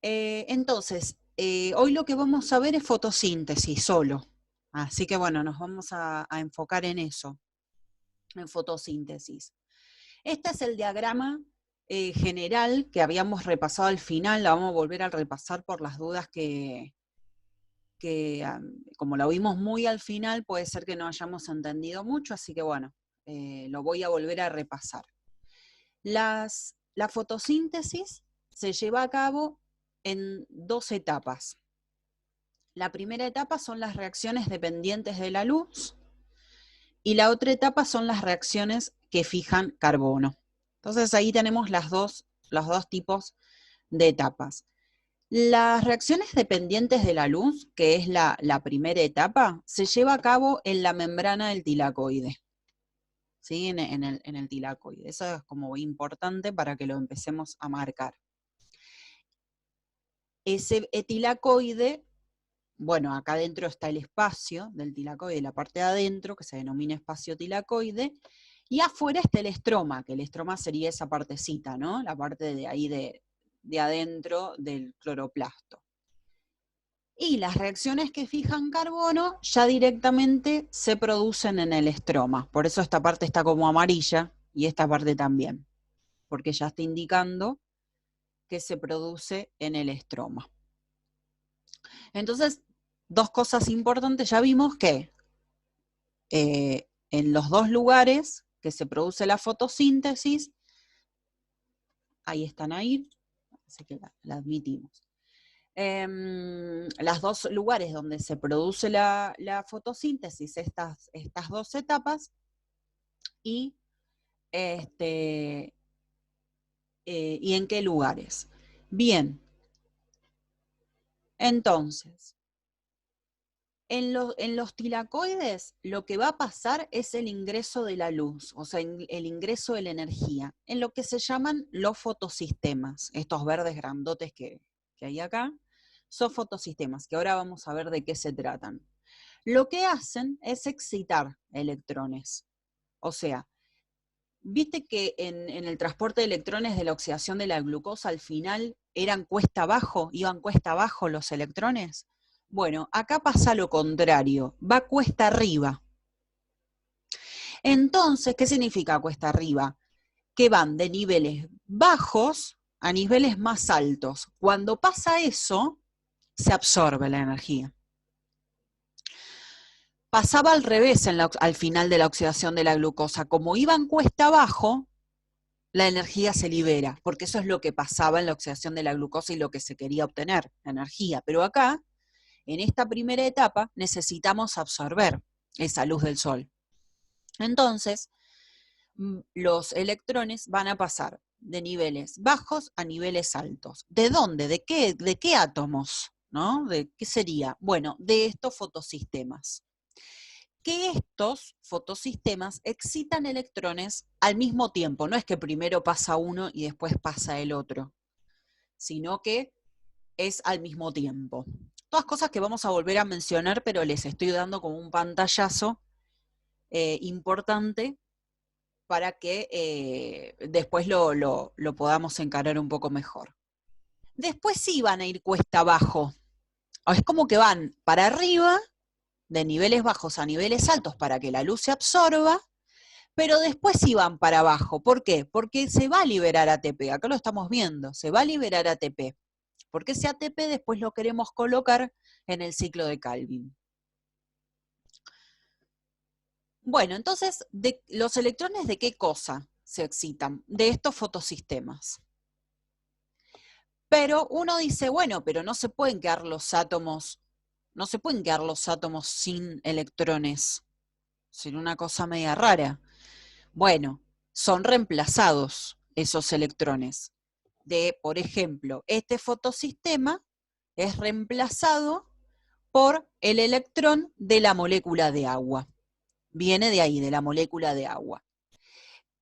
Hoy lo que vamos a ver es fotosíntesis solo. Así que bueno, nos vamos a enfocar en eso, en fotosíntesis. Este es el diagrama general que habíamos repasado al final, la vamos a volver a repasar por las dudas que como lo vimos muy al final, puede ser que no hayamos entendido mucho, así que bueno, lo voy a volver a repasar. La fotosíntesis se lleva a cabo en dos etapas. La primera etapa son las reacciones dependientes de la luz y la otra etapa son las reacciones que fijan carbono. Entonces ahí tenemos los dos tipos de etapas. Las reacciones dependientes de la luz, que es la primera etapa, se lleva a cabo en la membrana del tilacoide. ¿Sí? En el tilacoide. Eso es como importante para que lo empecemos a marcar. Ese tilacoide, bueno, acá adentro está el espacio del tilacoide, la parte de adentro, que se denomina espacio tilacoide, y afuera está el estroma, que el estroma sería esa partecita, ¿no? La parte de ahí de adentro del cloroplasto. Y las reacciones que fijan carbono ya directamente se producen en el estroma. Por eso esta parte está como amarilla y esta parte también, porque ya está indicando que se produce en el estroma. Entonces, dos cosas importantes, ya vimos que en los dos lugares que se produce la fotosíntesis, ahí están ahí, así que la admitimos. Los dos lugares donde se produce la fotosíntesis, estas dos etapas, y en qué lugares. Bien, entonces, en los tilacoides lo que va a pasar es el ingreso de la luz, o sea, el ingreso de la energía, en lo que se llaman los fotosistemas, estos verdes grandotes que hay acá, son fotosistemas, que ahora vamos a ver de qué se tratan. Lo que hacen es excitar electrones, o sea, ¿viste que en el transporte de electrones de la oxidación de la glucosa al final iban cuesta abajo los electrones? Bueno, acá pasa lo contrario, va cuesta arriba. Entonces, ¿qué significa cuesta arriba? Que van de niveles bajos a niveles más altos. Cuando pasa eso, se absorbe la energía. Pasaba al revés al final de la oxidación de la glucosa. Como iban cuesta abajo, la energía se libera, porque eso es lo que pasaba en la oxidación de la glucosa y lo que se quería obtener, energía. Pero acá, en esta primera etapa, necesitamos absorber esa luz del sol. Entonces, los electrones van a pasar de niveles bajos a niveles altos. ¿De dónde? ¿De qué átomos? ¿No? ¿De qué sería? Bueno, de estos fotosistemas. Que estos fotosistemas excitan electrones al mismo tiempo. No es que primero pasa uno y después pasa el otro, sino que es al mismo tiempo. Todas cosas que vamos a volver a mencionar, pero les estoy dando como un pantallazo importante para que después lo podamos encarar un poco mejor. Después sí van a ir cuesta abajo. Es como que van para arriba, de niveles bajos a niveles altos para que la luz se absorba, pero después sí van para abajo. ¿Por qué? Porque se va a liberar ATP, acá lo estamos viendo, se va a liberar ATP, porque ese ATP después lo queremos colocar en el ciclo de Calvin. Bueno, entonces, ¿los electrones de qué cosa se excitan? De estos fotosistemas. Pero uno dice, bueno, pero no se pueden quedar los átomos, sin electrones. Sería una cosa media rara. Bueno, son reemplazados esos electrones. Por ejemplo, este fotosistema es reemplazado por el electrón de la molécula de agua. Viene de ahí, de la molécula de agua.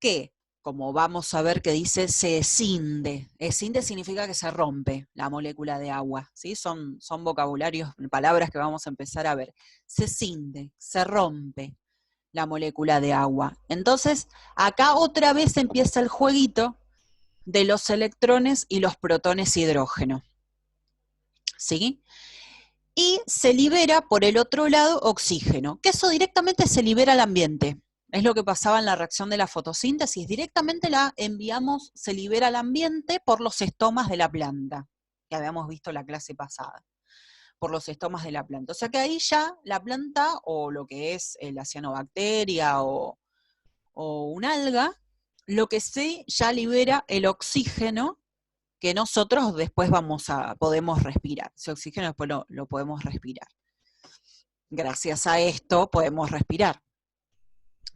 Que, como vamos a ver que dice, se escinde. Escinde significa que se rompe la molécula de agua. ¿Sí? Son vocabularios, palabras que vamos a empezar a ver. Se escinde, se rompe la molécula de agua. Entonces, acá otra vez empieza el jueguito de los electrones y los protones hidrógeno. ¿sí? Y se libera por el otro lado oxígeno, que eso directamente se libera al ambiente. Es lo que pasaba en la reacción de la fotosíntesis, directamente la enviamos, se libera al ambiente por los estomas de la planta, que habíamos visto la clase pasada, por los estomas de la planta. O sea que ahí ya la planta, o lo que es la cianobacteria o un alga, lo que sí ya libera el oxígeno que nosotros después podemos respirar. Ese oxígeno después lo podemos respirar. Gracias a esto podemos respirar.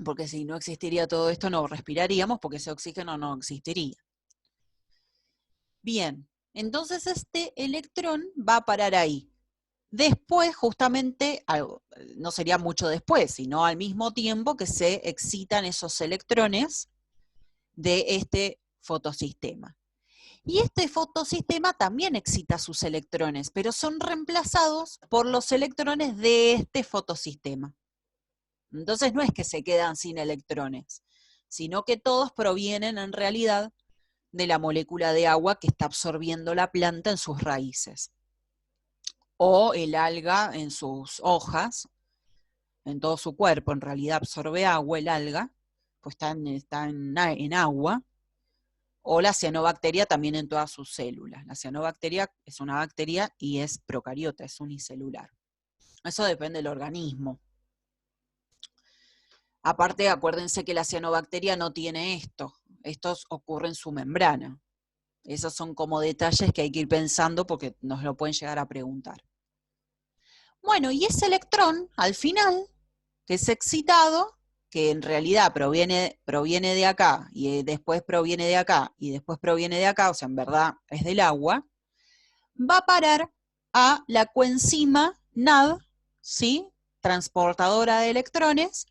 Porque si no existiría todo esto, no respiraríamos, porque ese oxígeno no existiría. Bien, entonces este electrón va a parar ahí. Después, justamente, no sería mucho después, sino al mismo tiempo que se excitan esos electrones de este fotosistema. Y este fotosistema también excita sus electrones, pero son reemplazados por los electrones de este fotosistema. Entonces no es que se quedan sin electrones, sino que todos provienen en realidad de la molécula de agua que está absorbiendo la planta en sus raíces. O el alga en sus hojas, en todo su cuerpo, en realidad absorbe agua el alga, pues está en agua. O la cianobacteria también en todas sus células. La cianobacteria es una bacteria y es procariota, es unicelular. Eso depende del organismo. Aparte, acuérdense que la cianobacteria no tiene esto. Esto ocurre en su membrana. Esos son como detalles que hay que ir pensando porque nos lo pueden llegar a preguntar. Bueno, y ese electrón, al final, que es excitado, que en realidad proviene de acá, y después proviene de acá, y después proviene de acá, o sea, en verdad es del agua, va a parar a la coenzima NAD, ¿sí? Transportadora de electrones,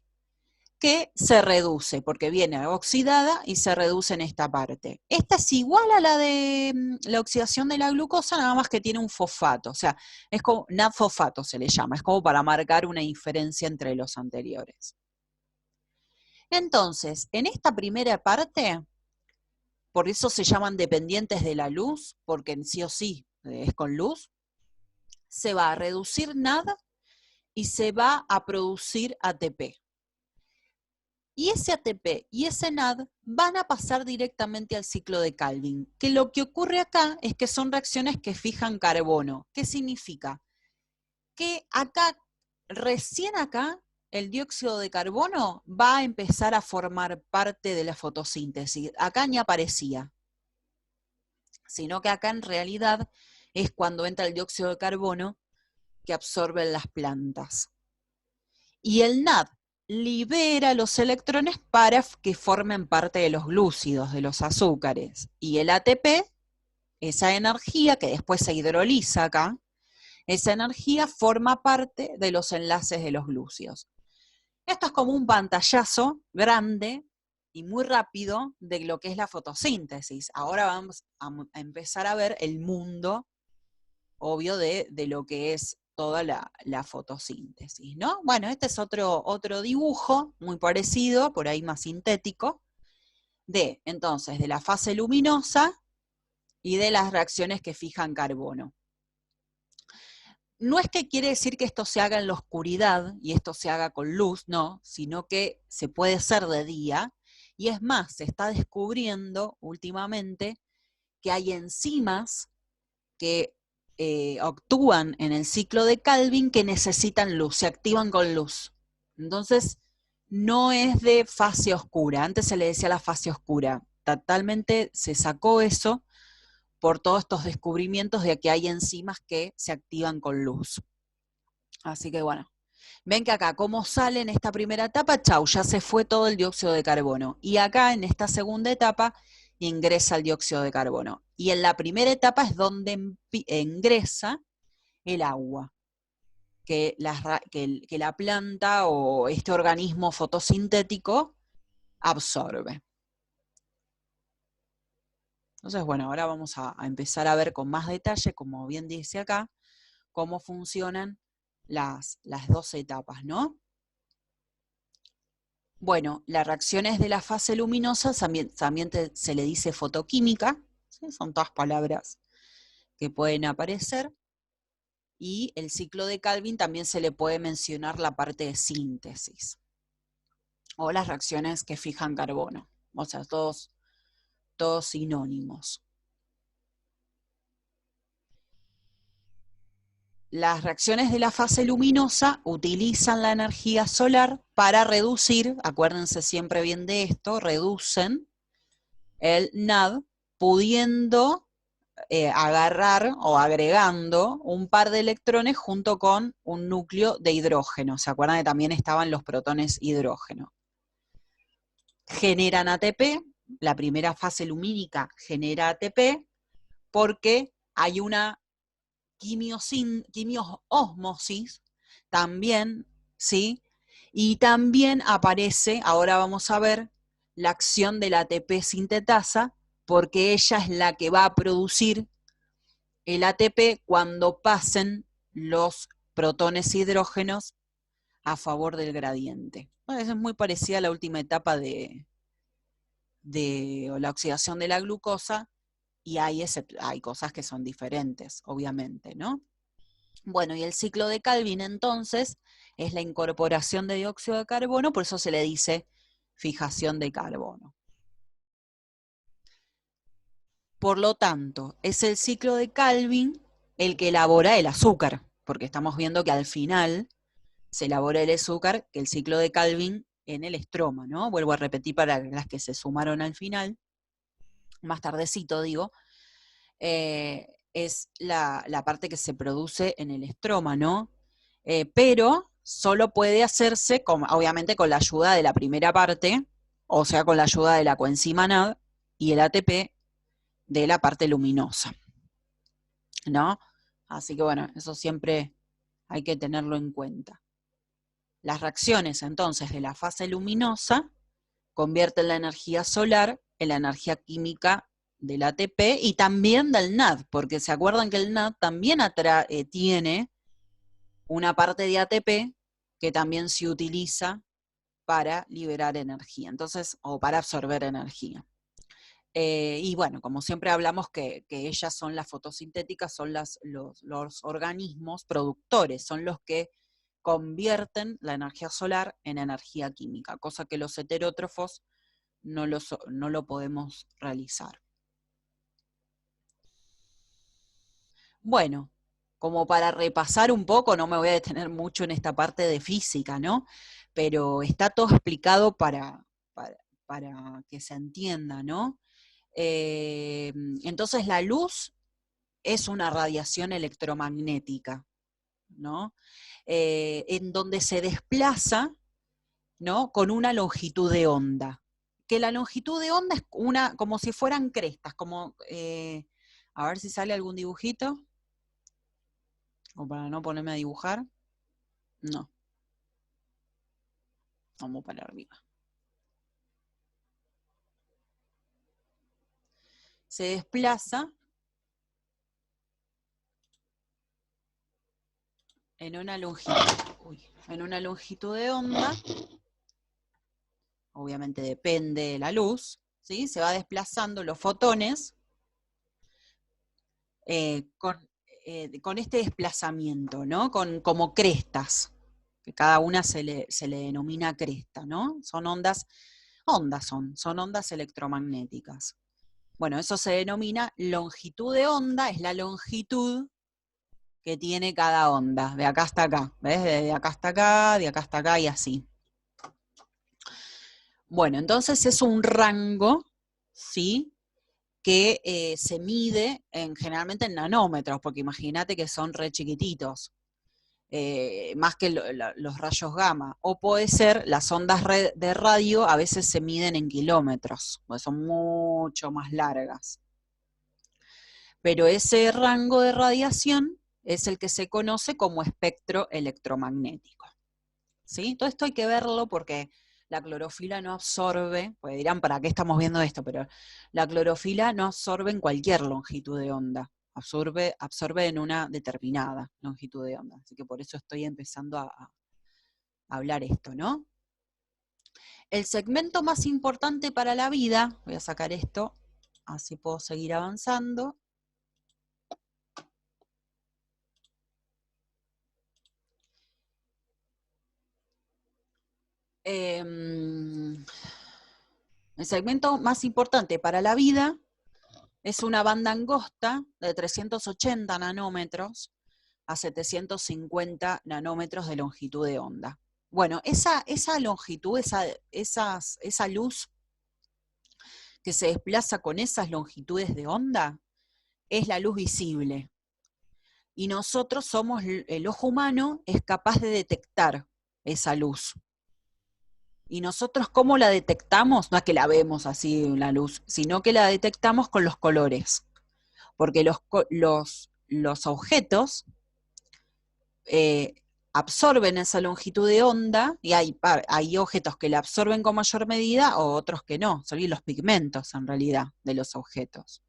que se reduce, porque viene oxidada y se reduce en esta parte. Esta es igual a la de la oxidación de la glucosa, nada más que tiene un fosfato, o sea, es como NAD-fosfato se le llama, es como para marcar una diferencia entre los anteriores. Entonces, en esta primera parte, por eso se llaman dependientes de la luz, porque en sí o sí es con luz, se va a reducir NAD y se va a producir ATP. Y ese ATP y ese NAD van a pasar directamente al ciclo de Calvin, que lo que ocurre acá es que son reacciones que fijan carbono. ¿Qué significa? Que acá, recién acá, el dióxido de carbono va a empezar a formar parte de la fotosíntesis. Acá ni aparecía, sino que acá en realidad es cuando entra el dióxido de carbono que absorben las plantas. Y el NAD libera los electrones para que formen parte de los glúcidos, de los azúcares. Y el ATP, esa energía que después se hidroliza acá, esa energía forma parte de los enlaces de los glúcidos. Esto es como un pantallazo grande y muy rápido de lo que es la fotosíntesis. Ahora vamos a empezar a ver el mundo, obvio, de lo que es toda la fotosíntesis, ¿no? Bueno, este es otro dibujo muy parecido, por ahí más sintético, entonces, de la fase luminosa y de las reacciones que fijan carbono. No es que quiere decir que esto se haga en la oscuridad y esto se haga con luz, no, sino que se puede hacer de día, y es más, se está descubriendo últimamente que hay enzimas que actúan en el ciclo de Calvin que necesitan luz, se activan con luz. Entonces, no es de fase oscura, antes se le decía la fase oscura, totalmente se sacó eso por todos estos descubrimientos de que hay enzimas que se activan con luz. Así que bueno, ven que acá, como sale en esta primera etapa, chau, ya se fue todo el dióxido de carbono. Y acá, en esta segunda etapa, ingresa el dióxido de carbono. Y en la primera etapa es donde ingresa el agua, que la planta o este organismo fotosintético absorbe. Entonces, bueno, ahora vamos a empezar a ver con más detalle, como bien dice acá, cómo funcionan las dos etapas, ¿no? Bueno, las reacciones de la fase luminosa también se le dice fotoquímica, ¿sí? Son todas palabras que pueden aparecer. y el ciclo de Calvin también se le puede mencionar la parte de síntesis, o las reacciones que fijan carbono, o sea, todos sinónimos. Las reacciones de la fase luminosa utilizan la energía solar para reducir, acuérdense siempre bien de esto, reducen el NAD, pudiendo agarrar o agregando un par de electrones junto con un núcleo de hidrógeno. ¿Se acuerdan que también estaban los protones hidrógeno? Generan ATP, la primera fase lumínica genera ATP porque hay una quimiosmosis también, ¿sí? Y también aparece, ahora vamos a ver, la acción de la ATP sintetasa, porque ella es la que va a producir el ATP cuando pasen los protones hidrógenos a favor del gradiente. Bueno, eso es muy parecida a la última etapa de la oxidación de la glucosa, y hay cosas que son diferentes, obviamente, ¿no? Bueno, y el ciclo de Calvin entonces es la incorporación de dióxido de carbono, por eso se le dice fijación de carbono. Por lo tanto, es el ciclo de Calvin el que elabora el azúcar, porque estamos viendo que al final se elabora el azúcar, que el ciclo de Calvin en el estroma, ¿no? Vuelvo a repetir para las que se sumaron al final, más tardecito digo, es la parte que se produce en el estroma, ¿no? Pero solo puede hacerse, obviamente, con la ayuda de la primera parte, o sea, con la ayuda de la coenzima NAD y el ATP de la parte luminosa, ¿no? Así que bueno, eso siempre hay que tenerlo en cuenta. Las reacciones, entonces, de la fase luminosa convierten la energía solar en la energía química del ATP y también del NAD, porque se acuerdan que el NAD también tiene una parte de ATP que también se utiliza para liberar energía, entonces, o para absorber energía. Y bueno, como siempre hablamos que ellas son las fotosintéticas, son los organismos productores, son los que convierten la energía solar en energía química, cosa que los heterótrofos no lo podemos realizar. Bueno, como para repasar un poco, no me voy a detener mucho en esta parte de física, ¿no? Pero está todo explicado para que se entienda, ¿no? Entonces la luz es una radiación electromagnética, ¿no? En donde se desplaza, ¿no? Con una longitud de onda. Que la longitud de onda es como si fueran crestas, como, a ver si sale algún dibujito, o para no ponerme a dibujar, no. Vamos para arriba. Se desplaza en una longitud de onda, obviamente depende de la luz, ¿sí? Se va desplazando los fotones con este desplazamiento, ¿no? Como crestas, que cada una se le denomina cresta, ¿no? Son ondas electromagnéticas. Bueno, eso se denomina longitud de onda, es la longitud que tiene cada onda, de acá hasta acá, ¿ves? De acá hasta acá, de acá hasta acá y así. Bueno, entonces es un rango, ¿sí? Que se mide generalmente en nanómetros, porque imagínate que son re chiquititos, más que los rayos gamma, o puede ser, las ondas de radio a veces se miden en kilómetros, porque son mucho más largas. Pero ese rango de radiación es el que se conoce como espectro electromagnético, ¿sí? Todo esto hay que verlo porque la clorofila no absorbe, pues dirán, ¿para qué estamos viendo esto? Pero la clorofila no absorbe en cualquier longitud de onda, absorbe en una determinada longitud de onda. Así que por eso estoy empezando a hablar esto, ¿no? El segmento más importante para la vida, voy a sacar esto, así puedo seguir avanzando. El segmento más importante para la vida es una banda angosta de 380 nanómetros a 750 nanómetros de longitud de onda. Bueno, esa longitud, esa luz que se desplaza con esas longitudes de onda es la luz visible. Y nosotros somos, el ojo humano es capaz de detectar esa luz. Y nosotros, ¿cómo la detectamos? No es que la vemos así, la luz, sino que la detectamos con los colores. Porque los objetos absorben esa longitud de onda, y hay objetos que la absorben con mayor medida o otros que no, son los pigmentos en realidad de los objetos.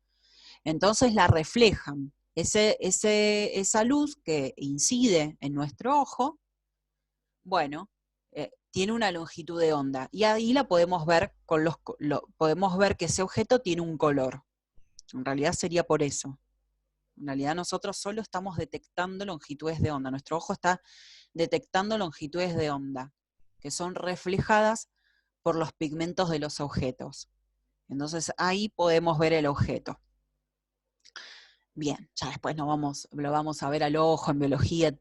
Entonces la reflejan. Esa luz que incide en nuestro ojo, bueno, tiene una longitud de onda, y ahí la podemos ver podemos ver que ese objeto tiene un color. En realidad sería por eso. En realidad nosotros solo estamos detectando longitudes de onda. Nuestro ojo está detectando longitudes de onda, que son reflejadas por los pigmentos de los objetos. Entonces ahí podemos ver el objeto. Bien, ya después lo vamos a ver al ojo, en biología,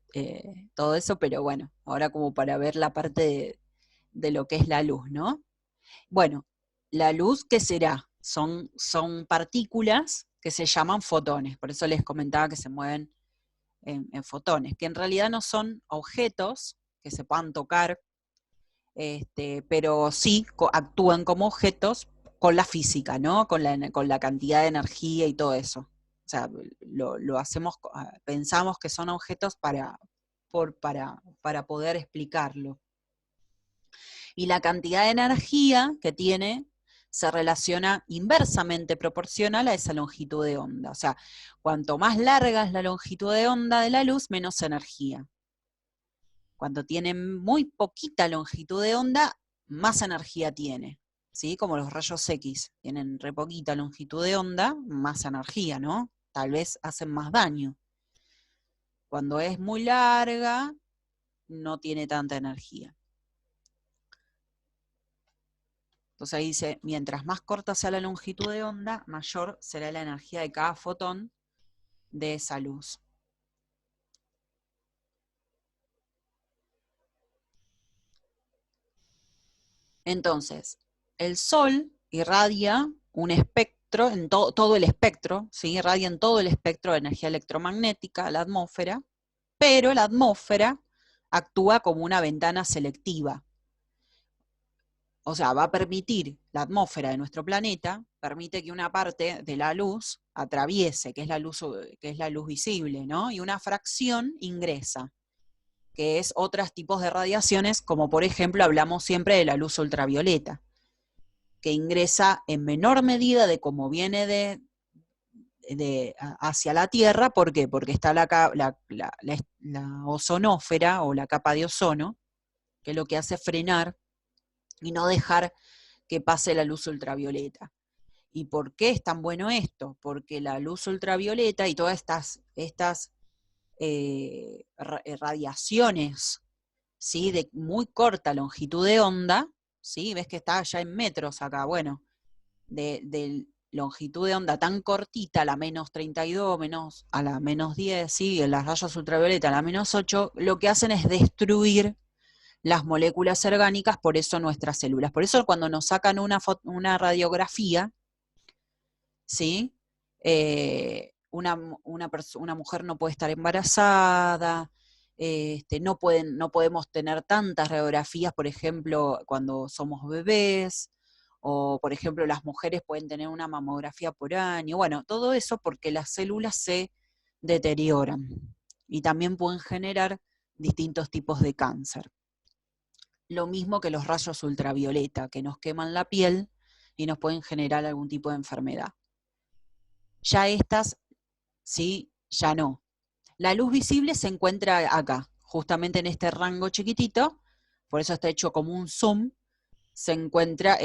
todo eso, pero bueno, ahora como para ver la parte de lo que es la luz, ¿no? Bueno, la luz, ¿qué será? Son partículas que se llaman fotones, por eso les comentaba que se mueven en fotones, que en realidad no son objetos que se puedan tocar, pero sí actúan como objetos con la física, ¿no? Con la cantidad de energía y todo eso. O sea, lo hacemos, pensamos que son objetos para poder explicarlo. Y la cantidad de energía que tiene se relaciona inversamente proporcional a esa longitud de onda. O sea, cuanto más larga es la longitud de onda de la luz, menos energía. Cuando tiene muy poquita longitud de onda, más energía tiene. ¿Sí? Como los rayos X, tienen re poquita longitud de onda, más energía, ¿no? Tal vez hacen más daño. Cuando es muy larga, no tiene tanta energía. Entonces ahí dice, mientras más corta sea la longitud de onda, mayor será la energía de cada fotón de esa luz. Entonces, el Sol irradia un espectro, en todo el espectro, ¿sí? Irradia en todo el espectro de energía electromagnética a la atmósfera, pero la atmósfera actúa como una ventana selectiva. O sea, va a permitir, la atmósfera de nuestro planeta, permite que una parte de la luz atraviese, que es la luz visible, ¿no? Y una fracción ingresa, que es otros tipos de radiaciones, como por ejemplo hablamos siempre de la luz ultravioleta, que ingresa en menor medida de cómo viene hacia la Tierra. ¿Por qué? Porque está la ozonósfera o la capa de ozono, que es lo que hace frenar y no dejar que pase la luz ultravioleta. ¿Y por qué es tan bueno esto? Porque la luz ultravioleta y todas estas radiaciones, ¿sí? De muy corta longitud de onda, ¿sí? Ves que está ya en metros acá, bueno, de longitud de onda tan cortita, a la menos 32, a la menos 10, ¿sí? En las rayas ultravioleta a la menos 8, lo que hacen es destruir las moléculas orgánicas, por eso nuestras células. Por eso cuando nos sacan una radiografía, ¿sí? Una mujer no puede estar embarazada, no podemos tener tantas radiografías, por ejemplo, cuando somos bebés, o por ejemplo las mujeres pueden tener una mamografía por año. Bueno, todo eso porque las células se deterioran y también pueden generar distintos tipos de cáncer. Lo mismo que los rayos ultravioleta, que nos queman la piel y nos pueden generar algún tipo de enfermedad. Ya estas, sí, ya no. La luz visible se encuentra acá, justamente en este rango chiquitito, por eso está hecho como un zoom, se encuentra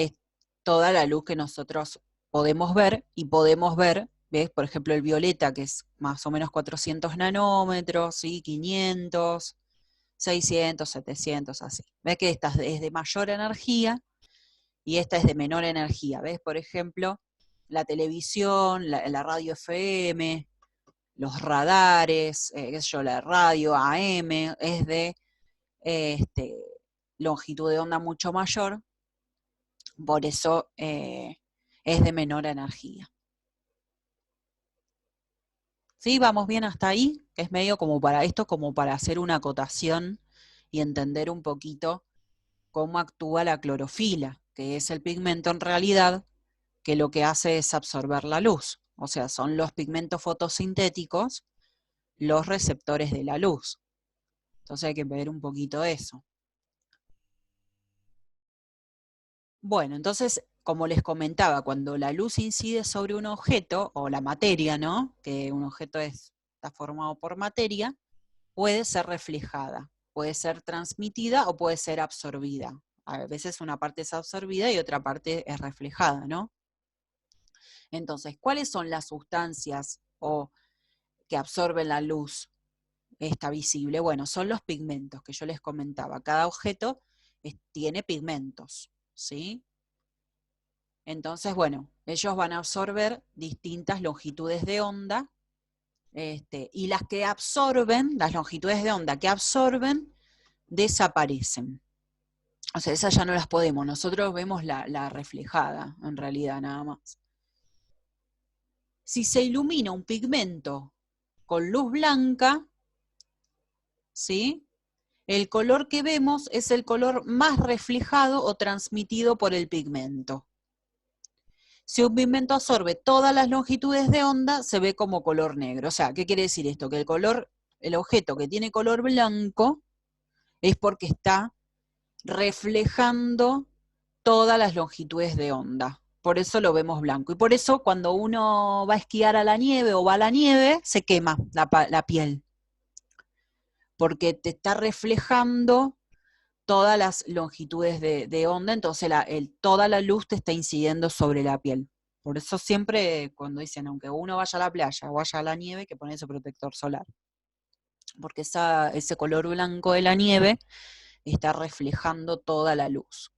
toda la luz que nosotros podemos ver, y podemos ver, ¿ves? Por ejemplo, el violeta, que es más o menos 400 nanómetros, ¿sí? 500, 600, 700, así. ¿Ves que esta es de mayor energía y esta es de menor energía? ¿Ves? Por ejemplo, la televisión, la radio FM, los radares, qué sé yo, la radio AM, es de longitud de onda mucho mayor, por eso es de menor energía. ¿Sí? ¿Vamos bien hasta ahí? Es medio como para esto, como para hacer una acotación y entender un poquito cómo actúa la clorofila, que es el pigmento en realidad que lo que hace es absorber la luz. O sea, son los pigmentos fotosintéticos los receptores de la luz. Entonces hay que ver un poquito eso. Bueno, entonces, como les comentaba, cuando la luz incide sobre un objeto, o la materia, ¿no? Que un objeto está formado por materia, puede ser reflejada, puede ser transmitida o puede ser absorbida. A veces una parte es absorbida y otra parte es reflejada, ¿no? Entonces, ¿cuáles son las sustancias que absorben la luz esta visible? Bueno, son los pigmentos que yo les comentaba. Cada objeto tiene pigmentos, ¿sí? Entonces, bueno, ellos van a absorber distintas longitudes de onda, y las que absorben, las longitudes de onda que absorben, desaparecen. O sea, esas ya no las podemos, nosotros vemos la reflejada, en realidad, nada más. Si se ilumina un pigmento con luz blanca, ¿sí? El color que vemos es el color más reflejado o transmitido por el pigmento. Si un pigmento absorbe todas las longitudes de onda, se ve como color negro. O sea, ¿qué quiere decir esto? Que el objeto que tiene color blanco es porque está reflejando todas las longitudes de onda. Por eso lo vemos blanco. Y por eso cuando uno va a esquiar a la nieve o va a la nieve, se quema la piel. Porque te está reflejando todas las longitudes de onda, entonces toda la luz te está incidiendo sobre la piel. Por eso siempre cuando dicen, aunque uno vaya a la playa o vaya a la nieve, que ponerse protector solar. Porque ese color blanco de la nieve está reflejando toda la luz.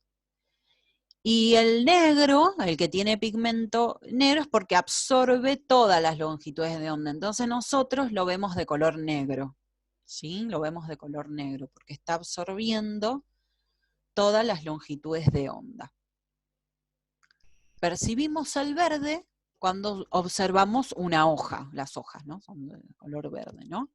Y el negro, el que tiene pigmento negro, es porque absorbe todas las longitudes de onda. Entonces nosotros lo vemos de color negro, ¿sí? Lo vemos de color negro, porque está absorbiendo todas las longitudes de onda. Percibimos el verde cuando observamos una hoja, las hojas, ¿no? Son de color verde, ¿no?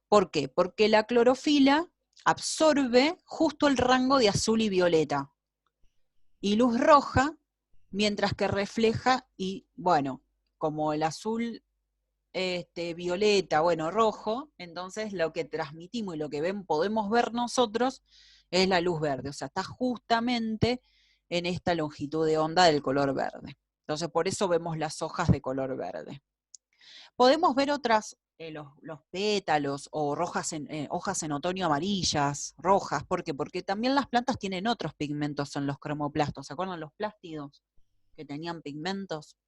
¿Por qué? Porque la clorofila absorbe justo el rango de azul y violeta y luz roja, mientras que refleja, y bueno, como el azul, violeta, bueno, rojo, entonces lo que transmitimos y lo que podemos ver nosotros es la luz verde, o sea, está justamente en esta longitud de onda del color verde. Entonces por eso vemos las hojas de color verde. Podemos ver otras, los pétalos o hojas en otoño amarillas, rojas, ¿por qué? Porque también las plantas tienen otros pigmentos en los cromoplastos, ¿se acuerdan los plástidos que tenían pigmentos?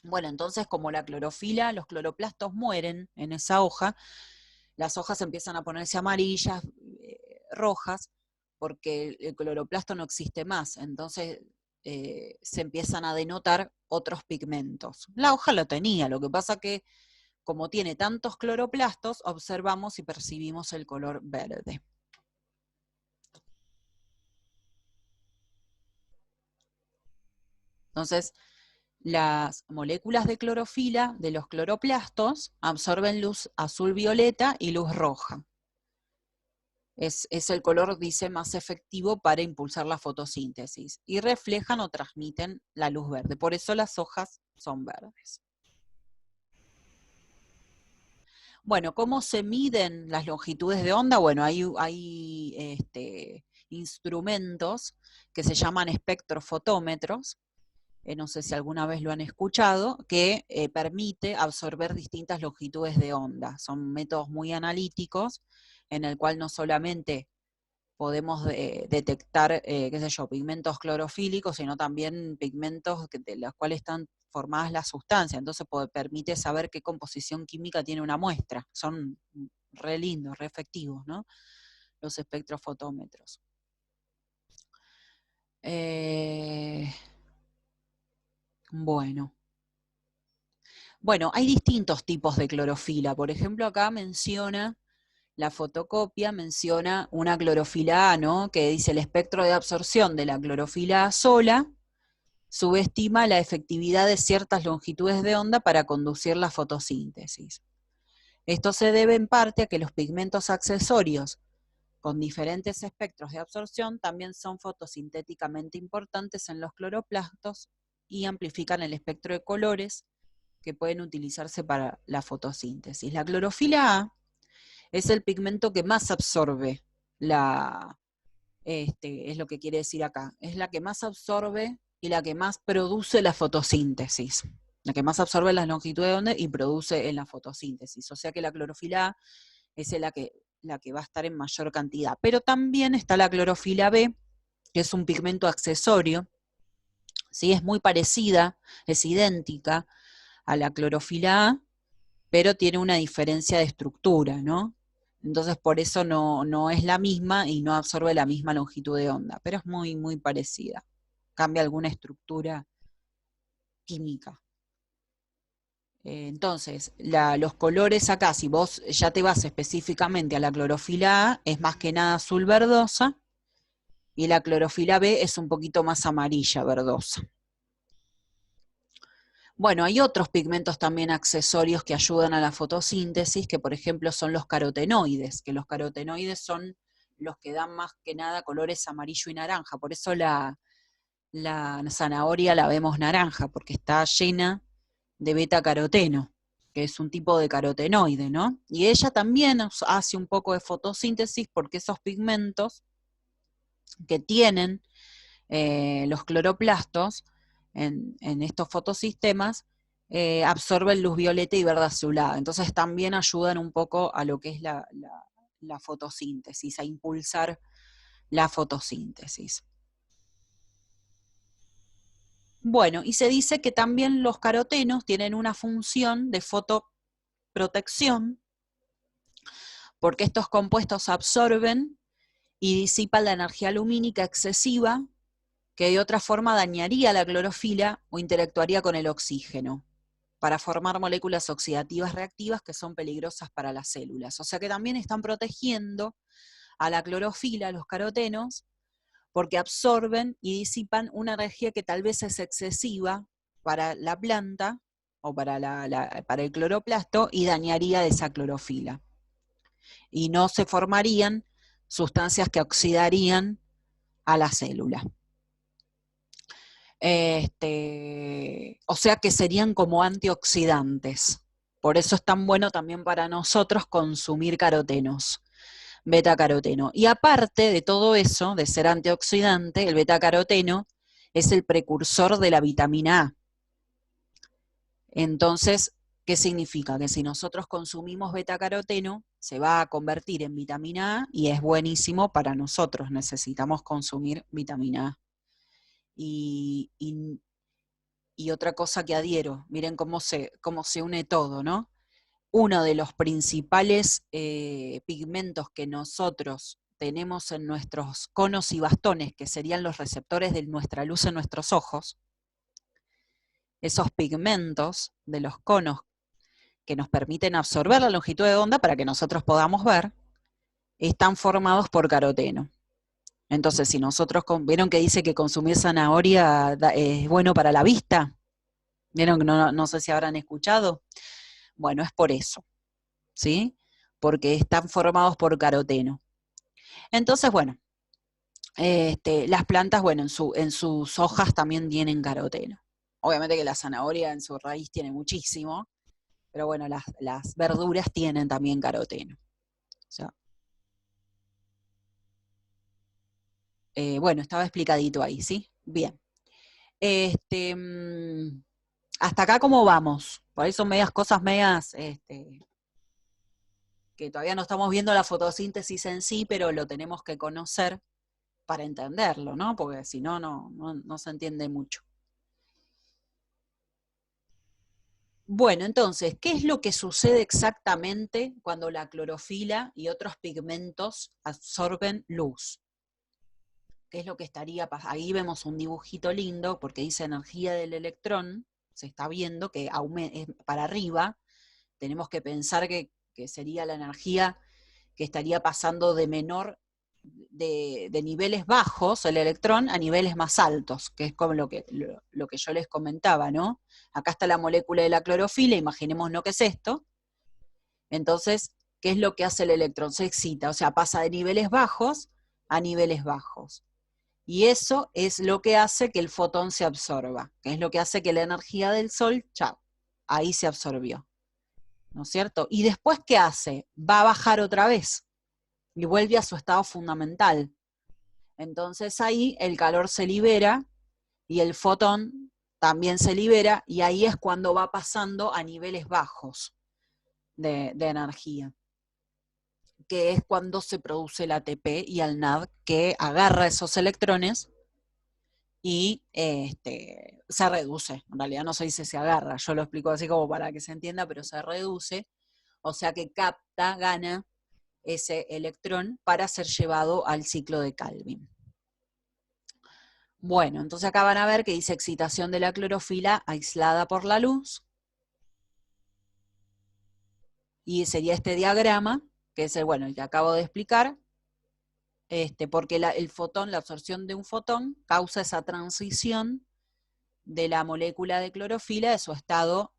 Bueno, entonces como la clorofila, los cloroplastos mueren en esa hoja, las hojas empiezan a ponerse amarillas, rojas, porque el cloroplasto no existe más, entonces se empiezan a denotar otros pigmentos. La hoja lo tenía, lo que pasa que como tiene tantos cloroplastos, observamos y percibimos el color verde. Entonces, las moléculas de clorofila de los cloroplastos absorben luz azul-violeta y luz roja. Es el color, dice, más efectivo para impulsar la fotosíntesis. Y reflejan o transmiten la luz verde. Por eso las hojas son verdes. Bueno, ¿cómo se miden las longitudes de onda? Bueno, hay instrumentos que se llaman espectrofotómetros, no sé si alguna vez lo han escuchado, que permite absorber distintas longitudes de onda. Son métodos muy analíticos en el cual no solamente podemos detectar, qué sé yo, pigmentos clorofílicos, sino también pigmentos de los cuales están formadas las sustancias. Entonces permite saber qué composición química tiene una muestra. Son re lindos, re efectivos, ¿no? Los espectrofotómetros. Bueno. Bueno, hay distintos tipos de clorofila. Por ejemplo, acá menciona, la fotocopia menciona una clorofila A, ¿no? Que dice el espectro de absorción de la clorofila A sola subestima la efectividad de ciertas longitudes de onda para conducir la fotosíntesis. Esto se debe en parte a que los pigmentos accesorios con diferentes espectros de absorción también son fotosintéticamente importantes en los cloroplastos y amplifican el espectro de colores que pueden utilizarse para la fotosíntesis. La clorofila A es el pigmento que más absorbe es lo que quiere decir acá, es la que más absorbe y la que más produce la fotosíntesis, la que más absorbe las longitudes de onda y produce en la fotosíntesis, o sea que la clorofila A es la que va a estar en mayor cantidad, pero también está la clorofila B, que es un pigmento accesorio, ¿sí? Es muy parecida, es idéntica a la clorofila A, pero tiene una diferencia de estructura, ¿no? Entonces por eso no es la misma y no absorbe la misma longitud de onda, pero es muy, muy parecida. Cambia alguna estructura química. Entonces, los colores acá, si vos ya te vas específicamente a la clorofila A, es más que nada azul verdosa, y la clorofila B es un poquito más amarilla verdosa. Bueno, hay otros pigmentos también accesorios que ayudan a la fotosíntesis, que por ejemplo son los carotenoides, que los carotenoides son los que dan más que nada colores amarillo y naranja, por eso la zanahoria la vemos naranja, porque está llena de beta-caroteno, que es un tipo de carotenoide, ¿no? Y ella también hace un poco de fotosíntesis porque esos pigmentos que tienen los cloroplastos en estos fotosistemas absorben luz violeta y verde azulada. Entonces también ayudan un poco a lo que es la fotosíntesis, a impulsar la fotosíntesis. Bueno, y se dice que también los carotenos tienen una función de fotoprotección, porque estos compuestos absorben y disipan la energía lumínica excesiva que de otra forma dañaría la clorofila o interactuaría con el oxígeno para formar moléculas oxidativas reactivas que son peligrosas para las células. O sea que también están protegiendo a la clorofila, a los carotenos, porque absorben y disipan una energía que tal vez es excesiva para la planta o para el cloroplasto y dañaría esa clorofila. Y no se formarían sustancias que oxidarían a la célula. O sea que serían como antioxidantes. Por eso es tan bueno también para nosotros consumir carotenos, betacaroteno. Y aparte de todo eso, de ser antioxidante, el betacaroteno es el precursor de la vitamina A. Entonces, ¿qué significa? Que si nosotros consumimos betacaroteno, se va a convertir en vitamina A y es buenísimo para nosotros. Necesitamos consumir vitamina A. Y otra cosa que adhiero, miren cómo se une todo, ¿no? Uno de los principales pigmentos que nosotros tenemos en nuestros conos y bastones, que serían los receptores de nuestra luz en nuestros ojos, esos pigmentos de los conos que nos permiten absorber la longitud de onda para que nosotros podamos ver, están formados por caroteno. Entonces, si nosotros, ¿vieron que dice que consumir zanahoria es bueno para la vista? ¿Vieron que no sé si habrán escuchado? Bueno, es por eso, ¿sí? Porque están formados por caroteno. Entonces, bueno, las plantas, bueno, en sus hojas también tienen caroteno. Obviamente que la zanahoria en su raíz tiene muchísimo, pero bueno, las verduras tienen también caroteno. O sea, bueno, estaba explicadito ahí, ¿sí? Bien. Hasta acá, ¿cómo vamos? Por ahí son cosas medias, que todavía no estamos viendo la fotosíntesis en sí, pero lo tenemos que conocer para entenderlo, ¿no? Porque si no, no se entiende mucho. Bueno, entonces, ¿qué es lo que sucede exactamente cuando la clorofila y otros pigmentos absorben luz? ¿Qué es lo que estaría pasando? Ahí vemos un dibujito lindo porque dice energía del electrón, se está viendo que es para arriba, tenemos que pensar que sería la energía que estaría pasando de de niveles bajos, el electrón, a niveles más altos, que es como lo que yo les comentaba, ¿no? Acá está la molécula de la clorofila, imaginémonos qué es esto. Entonces, ¿qué es lo que hace el electrón? Se excita, o sea, pasa de niveles bajos a niveles bajos. Y eso es lo que hace que el fotón se absorba, que es lo que hace que la energía del Sol, chao, ahí se absorbió, ¿no es cierto? Y después, ¿qué hace? Va a bajar otra vez y vuelve a su estado fundamental. Entonces ahí el calor se libera y el fotón también se libera y ahí es cuando va pasando a niveles bajos de energía, que es cuando se produce el ATP y el NAD que agarra esos electrones y se reduce. En realidad no se dice se agarra, yo lo explico así como para que se entienda, pero se reduce, o sea que capta, gana ese electrón para ser llevado al ciclo de Calvin. Bueno, entonces acá van a ver que dice excitación de la clorofila aislada por la luz, y sería este diagrama, que es el que acabo de explicar, porque el fotón, la absorción de un fotón, causa esa transición de la molécula de clorofila de su estado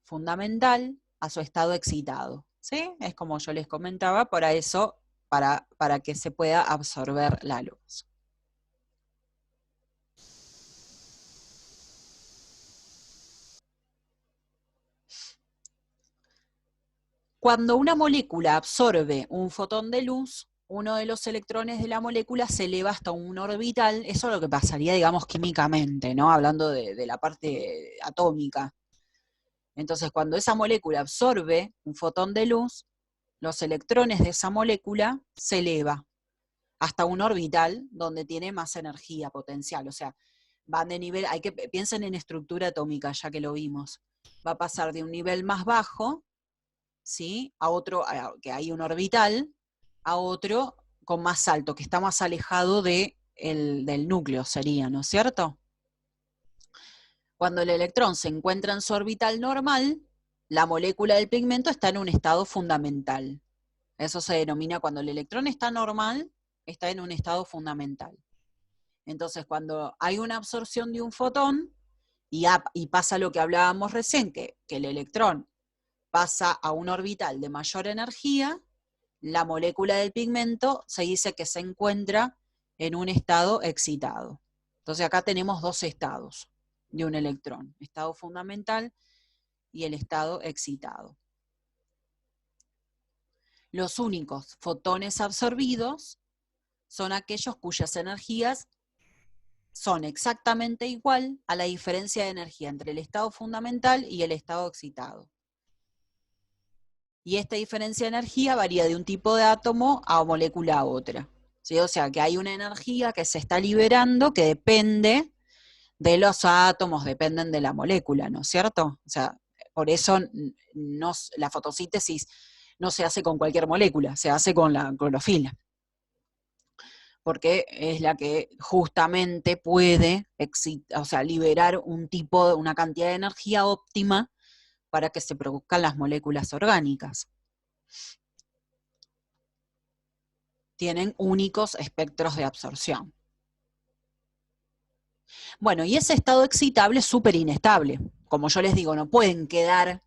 fundamental a su estado excitado. ¿Sí? Es como yo les comentaba, para eso, para que se pueda absorber la luz. Cuando una molécula absorbe un fotón de luz, uno de los electrones de la molécula se eleva hasta un orbital. Eso es lo que pasaría, digamos, químicamente, ¿no? Hablando de la parte atómica. Entonces, cuando esa molécula absorbe un fotón de luz, los electrones de esa molécula se eleva hasta un orbital donde tiene más energía potencial. O sea, van de nivel, piensen en estructura atómica, ya que lo vimos. Va a pasar de un nivel más bajo, ¿sí? A otro, que hay un orbital, a otro con más alto, que está más alejado del núcleo, sería, ¿no es cierto? Cuando el electrón se encuentra en su orbital normal, la molécula del pigmento está en un estado fundamental. Eso se denomina cuando el electrón está normal, está en un estado fundamental. Entonces, cuando hay una absorción de un fotón, y pasa lo que hablábamos recién, que el electrón pasa a un orbital de mayor energía, la molécula del pigmento se dice que se encuentra en un estado excitado. Entonces acá tenemos dos estados de un electrón, estado fundamental y el estado excitado. Los únicos fotones absorbidos son aquellos cuyas energías son exactamente igual a la diferencia de energía entre el estado fundamental y el estado excitado. Y esta diferencia de energía varía de un tipo de átomo a molécula a otra. ¿Sí? O sea que hay una energía que se está liberando que depende de los átomos, dependen de la molécula, ¿no es cierto? O sea, por eso la fotosíntesis no se hace con cualquier molécula, se hace con la clorofila, porque es la que justamente puede liberar una cantidad de energía óptima para que se produzcan las moléculas orgánicas. Tienen únicos espectros de absorción. Bueno, y ese estado excitable es súper inestable. Como yo les digo, no pueden quedar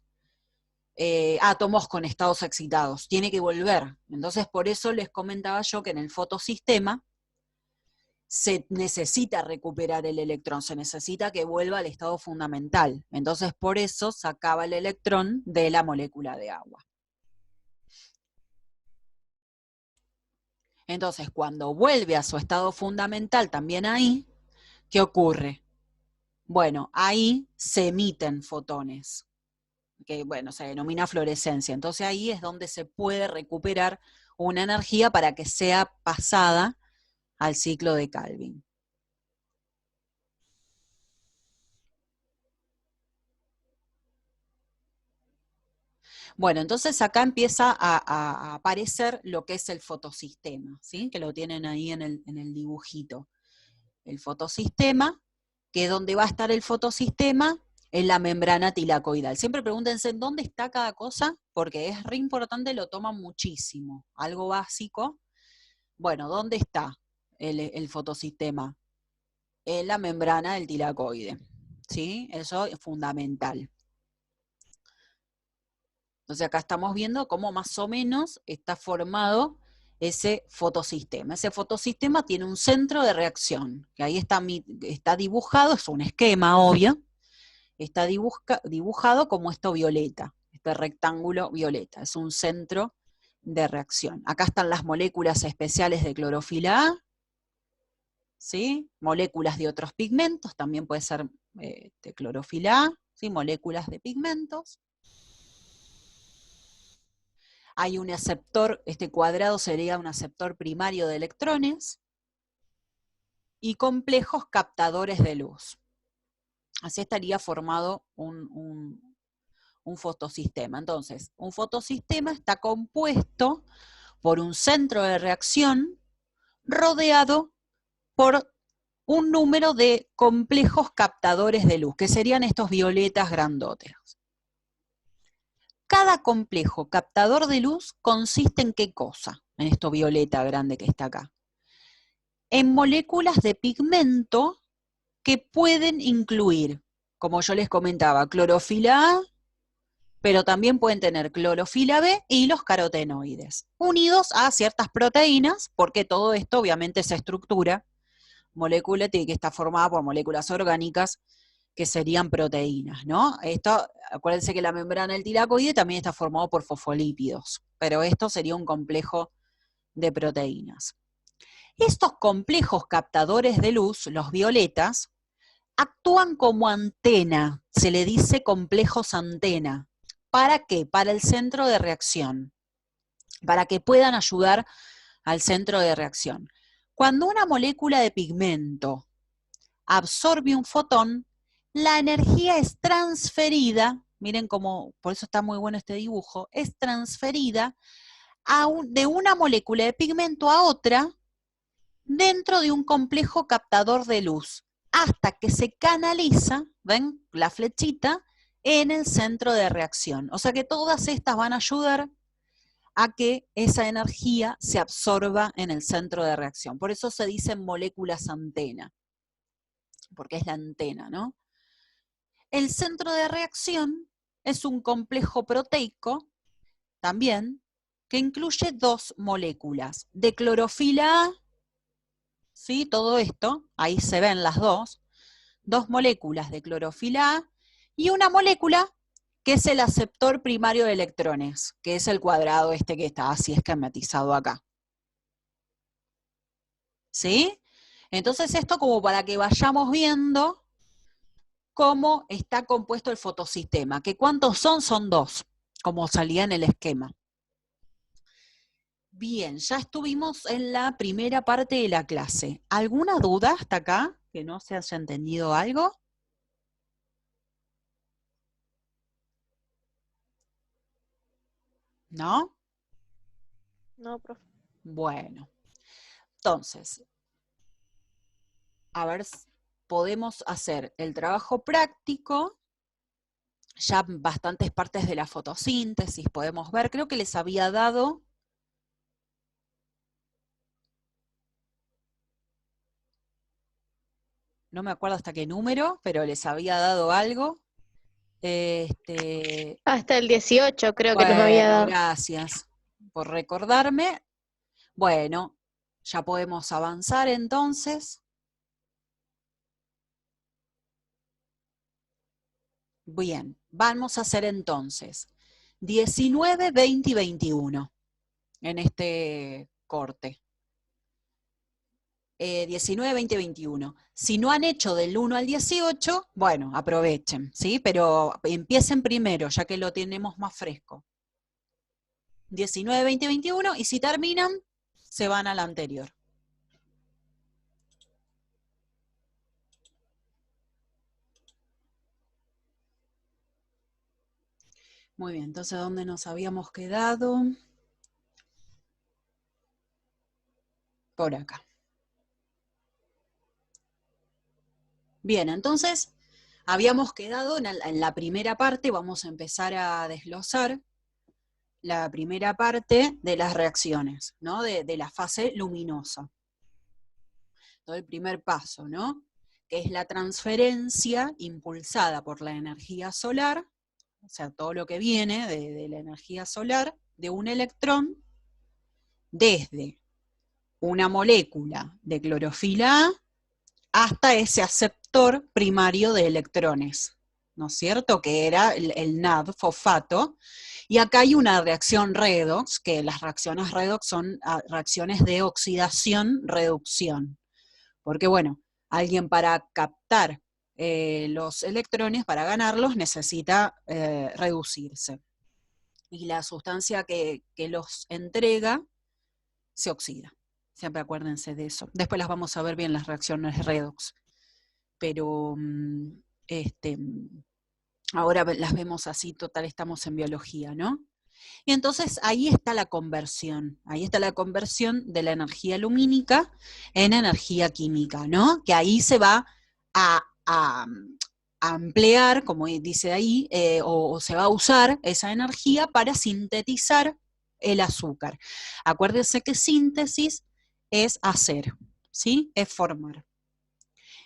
átomos con estados excitados, tiene que volver. Entonces, por eso les comentaba yo que en el fotosistema se necesita recuperar el electrón, se necesita que vuelva al estado fundamental. Entonces, por eso sacaba el electrón de la molécula de agua. Entonces, cuando vuelve a su estado fundamental también ahí, ¿qué ocurre? Bueno, ahí se emiten fotones, que se denomina fluorescencia. Entonces ahí es donde se puede recuperar una energía para que sea pasada al ciclo de Calvin. Bueno, entonces acá empieza a aparecer lo que es el fotosistema, ¿sí? Que lo tienen ahí en el dibujito. El fotosistema, que donde va a estar el fotosistema, en la membrana tilacoidal. Siempre pregúntense dónde está cada cosa, porque es re importante, lo toman muchísimo. Algo básico. Bueno, ¿dónde está el fotosistema? En la membrana del tilacoide. ¿Sí? Eso es fundamental. Entonces acá estamos viendo cómo más o menos está formado ese fotosistema. Ese fotosistema tiene un centro de reacción, que ahí está dibujado, es un esquema obvio, está dibujado como esto violeta, este rectángulo violeta, es un centro de reacción. Acá están las moléculas especiales de clorofila A, ¿sí? Moléculas de otros pigmentos, también puede ser de clorofila A, ¿sí? Moléculas de pigmentos. Hay un aceptor, este cuadrado sería un aceptor primario de electrones, y complejos captadores de luz. Así estaría formado un fotosistema. Entonces, un fotosistema está compuesto por un centro de reacción rodeado por un número de complejos captadores de luz, que serían estos violetas grandotes. Cada complejo captador de luz consiste en ¿qué cosa? En esto violeta grande que está acá. En moléculas de pigmento que pueden incluir, como yo les comentaba, clorofila A, pero también pueden tener clorofila B y los carotenoides, unidos a ciertas proteínas, porque todo esto obviamente se estructura, molécula que está formada por moléculas orgánicas que serían proteínas, ¿no? Esto, acuérdense que la membrana del tilacoide también está formado por fosfolípidos, pero esto sería un complejo de proteínas. Estos complejos captadores de luz, los violetas, actúan como antena, se le dice complejos antena. ¿Para qué? Para el centro de reacción, para que puedan ayudar al centro de reacción. Cuando una molécula de pigmento absorbe un fotón, la energía es transferida, miren cómo, por eso está muy bueno este dibujo, es transferida de una molécula de pigmento a otra dentro de un complejo captador de luz, hasta que se canaliza, ¿ven? La flechita, en el centro de reacción. O sea que todas estas van a ayudar a que esa energía se absorba en el centro de reacción. Por eso se dicen moléculas antena, porque es la antena, ¿no? El centro de reacción es un complejo proteico, también, que incluye dos moléculas, de clorofila A, ¿sí? Todo esto, ahí se ven las dos moléculas de clorofila A y una molécula que es el aceptor primario de electrones, que es el cuadrado este que está así esquematizado acá. ¿Sí? Entonces esto como para que vayamos viendo cómo está compuesto el fotosistema, que cuántos son, son dos, como salía en el esquema. Bien, ya estuvimos en la primera parte de la clase. ¿Alguna duda hasta acá? ¿Que no se haya entendido algo? ¿No? No, profe. Bueno, entonces, a ver, podemos hacer el trabajo práctico, ya bastantes partes de la fotosíntesis podemos ver, creo que les había dado, no me acuerdo hasta qué número, pero les había dado algo. Hasta el 18 creo que nos había Bueno, dado. gracias por recordarme. Bueno, ya podemos avanzar entonces. Bien, vamos a hacer entonces 19, 20 y 21 en este corte. 19, 20, 21. Si no han hecho del 1 al 18, bueno, aprovechen, ¿sí? Pero empiecen primero, ya que lo tenemos más fresco. 19, 20, 21, y si terminan, se van al anterior. Muy bien, entonces, ¿dónde nos habíamos quedado? Por acá. Bien, entonces, habíamos quedado en la primera parte, vamos a empezar a desglosar la primera parte de las reacciones, ¿no? De la fase luminosa. Todo el primer paso, ¿no? Que es la transferencia impulsada por la energía solar, o sea, todo lo que viene de la energía solar, de un electrón desde una molécula de clorofila A hasta ese aceptor primario de electrones, ¿no es cierto? Que era el NAD, fosfato. Y acá hay una reacción redox, que las reacciones redox son reacciones de oxidación-reducción. Porque bueno, alguien para captar los electrones, para ganarlos, necesita reducirse. Y la sustancia que los entrega se oxida. Siempre acuérdense de eso. Después las vamos a ver bien las reacciones redox. Pero ahora las vemos así, total, estamos en biología, ¿no? Y entonces ahí está la conversión de la energía lumínica en energía química, ¿no? Que ahí se va a emplear, como dice ahí, o se va a usar esa energía para sintetizar el azúcar. Acuérdense que síntesis es hacer, ¿sí? Es formar.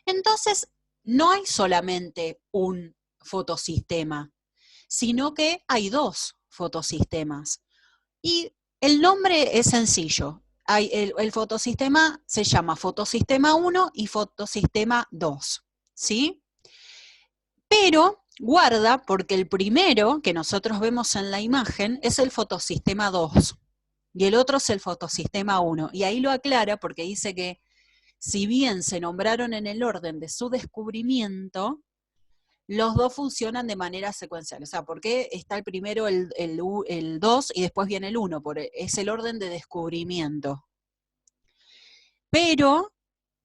Entonces, no hay solamente un fotosistema, sino que hay dos fotosistemas. Y el nombre es sencillo. El fotosistema se llama fotosistema 1 y fotosistema 2, ¿sí? Pero guarda, porque el primero que nosotros vemos en la imagen es el fotosistema 2 y el otro es el fotosistema 1. Y ahí lo aclara porque dice que si bien se nombraron en el orden de su descubrimiento, los dos funcionan de manera secuencial. O sea, ¿por qué está el primero el 2 y después viene el 1? Es el orden de descubrimiento. Pero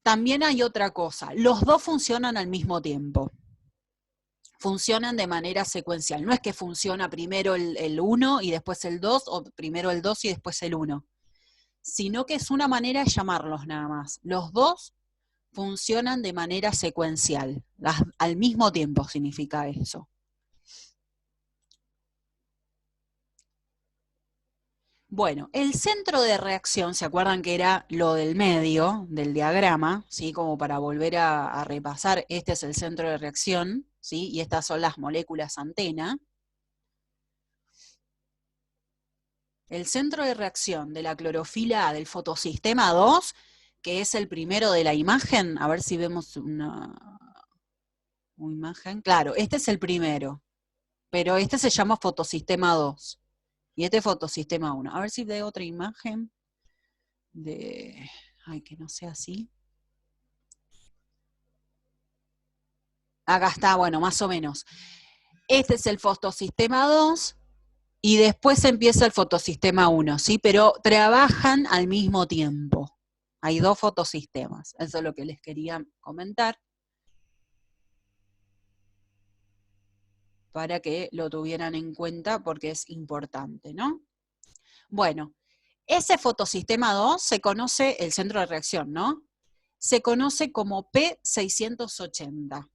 también hay otra cosa. Los dos funcionan al mismo tiempo. Funcionan de manera secuencial. No es que funciona primero el 1 y después el 2, o primero el 2 y después el 1. Sino que es una manera de llamarlos nada más. Los dos funcionan de manera secuencial. Al mismo tiempo significa eso. Bueno, el centro de reacción, ¿se acuerdan que era lo del medio, del diagrama? ¿Sí? Como para volver a repasar, este es el centro de reacción, ¿sí? Y estas son las moléculas antena. El centro de reacción de la clorofila A del fotosistema 2, que es el primero de la imagen, a ver si vemos una imagen. Claro, este es el primero, pero este se llama fotosistema 2. Y este es fotosistema 1. A ver si veo otra imagen ay, que no sea así. Acá está, bueno, más o menos. Este es el fotosistema 2 y después empieza el fotosistema 1, ¿sí? Pero trabajan al mismo tiempo. Hay dos fotosistemas. Eso es lo que les quería comentar, para que lo tuvieran en cuenta porque es importante, ¿no? Bueno, ese fotosistema 2 se conoce, el centro de reacción, ¿no? Se conoce como P680.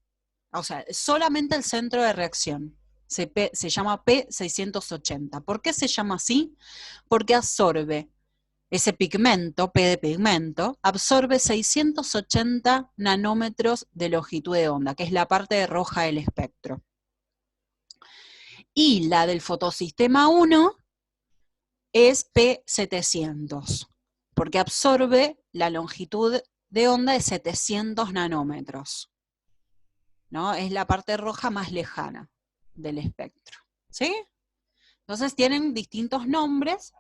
O sea, solamente el centro de reacción se llama P680. ¿Por qué se llama así? Porque absorbe ese pigmento, P de pigmento, absorbe 680 nanómetros de longitud de onda, que es la parte roja del espectro. Y la del fotosistema 1 es P700, porque absorbe la longitud de onda de 700 nanómetros, ¿no? Es la parte roja más lejana del espectro, ¿sí? Entonces tienen distintos nombres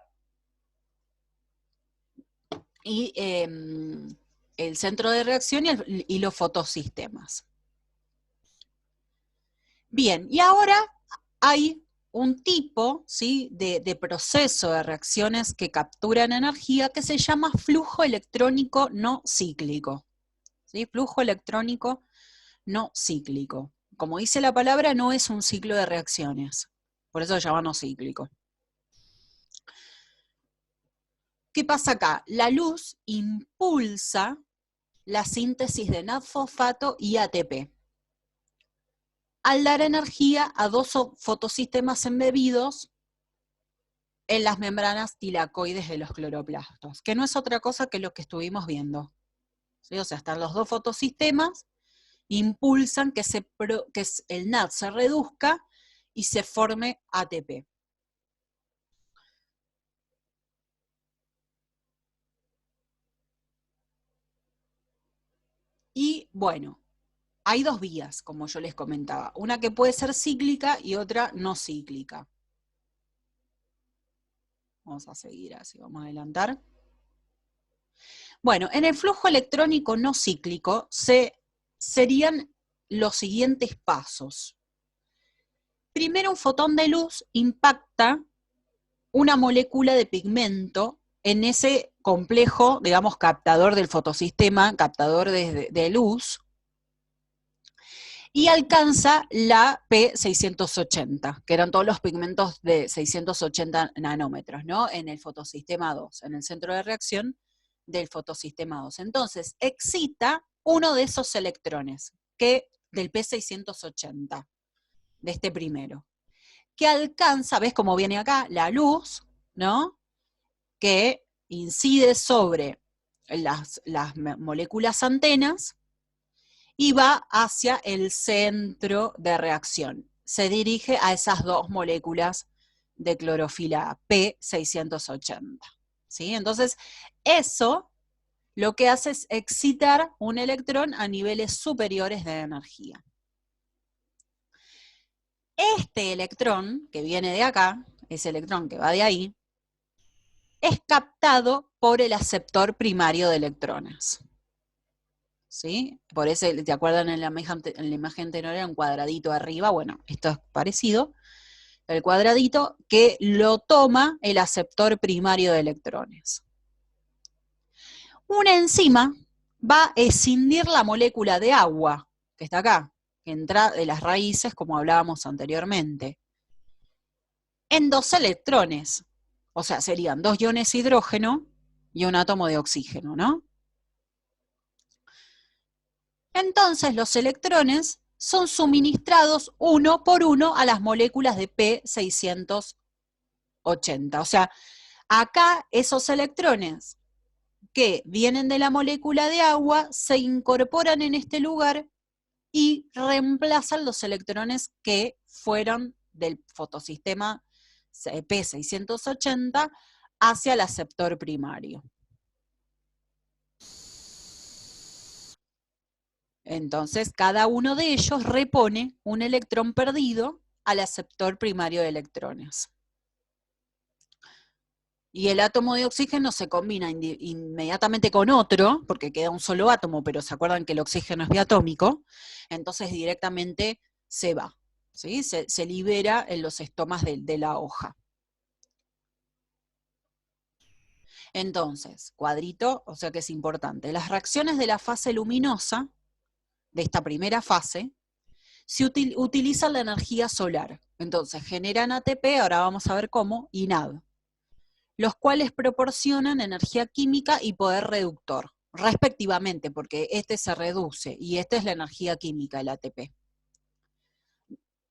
y el centro de reacción y los fotosistemas. Bien, y ahora hay un tipo, ¿sí?, de proceso de reacciones que capturan energía que se llama flujo electrónico no cíclico, ¿sí? Flujo electrónico no cíclico. Como dice la palabra, no es un ciclo de reacciones, Por eso se llama no cíclico. ¿Qué pasa acá? La luz impulsa la síntesis de NAD-fosfato y ATP, al dar energía a dos fotosistemas embebidos en las membranas tilacoides de los cloroplastos, que no es otra cosa que lo que estuvimos viendo. ¿Sí? O sea, están los dos fotosistemas, impulsan que el NAD se reduzca y se forme ATP. Y bueno, hay dos vías, como yo les comentaba. Una que puede ser cíclica y otra no cíclica. Vamos a seguir así, vamos a adelantar. Bueno, en el flujo electrónico no cíclico serían los siguientes pasos. Primero, un fotón de luz impacta una molécula de pigmento en ese complejo, digamos, captador del fotosistema, captador de luz, y alcanza la P680, que eran todos los pigmentos de 680 nanómetros, ¿no? En el fotosistema 2, en el centro de reacción del fotosistema 2. Entonces, excita uno de esos electrones, del P680, de este primero, que alcanza, ¿ves cómo viene acá? La luz, ¿no? Que incide sobre las moléculas antenas, y va hacia el centro de reacción. Se dirige a esas dos moléculas de clorofila A, P680. ¿Sí? Entonces, eso lo que hace es excitar un electrón a niveles superiores de energía. Este electrón, que viene de acá, ese electrón que va de ahí, es captado por el aceptor primario de electrones. ¿Sí? Por eso, ¿te acuerdan en la imagen anterior era un cuadradito arriba? Bueno, esto es parecido. El cuadradito que lo toma el aceptor primario de electrones. Una enzima va a escindir la molécula de agua, que está acá, que entra de las raíces, como hablábamos anteriormente, en dos electrones. O sea, serían dos iones hidrógeno y un átomo de oxígeno, ¿no? Entonces los electrones son suministrados uno por uno a las moléculas de P680. O sea, acá esos electrones que vienen de la molécula de agua se incorporan en este lugar y reemplazan los electrones que fueron del fotosistema P680 hacia el aceptor primario. Entonces, cada uno de ellos repone un electrón perdido al aceptor primario de electrones. Y el átomo de oxígeno se combina inmediatamente con otro, porque queda un solo átomo, pero se acuerdan que el oxígeno es biatómico, entonces directamente se va, ¿sí? Se libera en los estomas de la hoja. Entonces, cuadrito, o sea que es importante. Las reacciones de la fase luminosa, de esta primera fase, se utiliza la energía solar. Entonces generan ATP, ahora vamos a ver cómo, y NAD, los cuales proporcionan energía química y poder reductor, respectivamente, porque este se reduce y esta es la energía química, el ATP,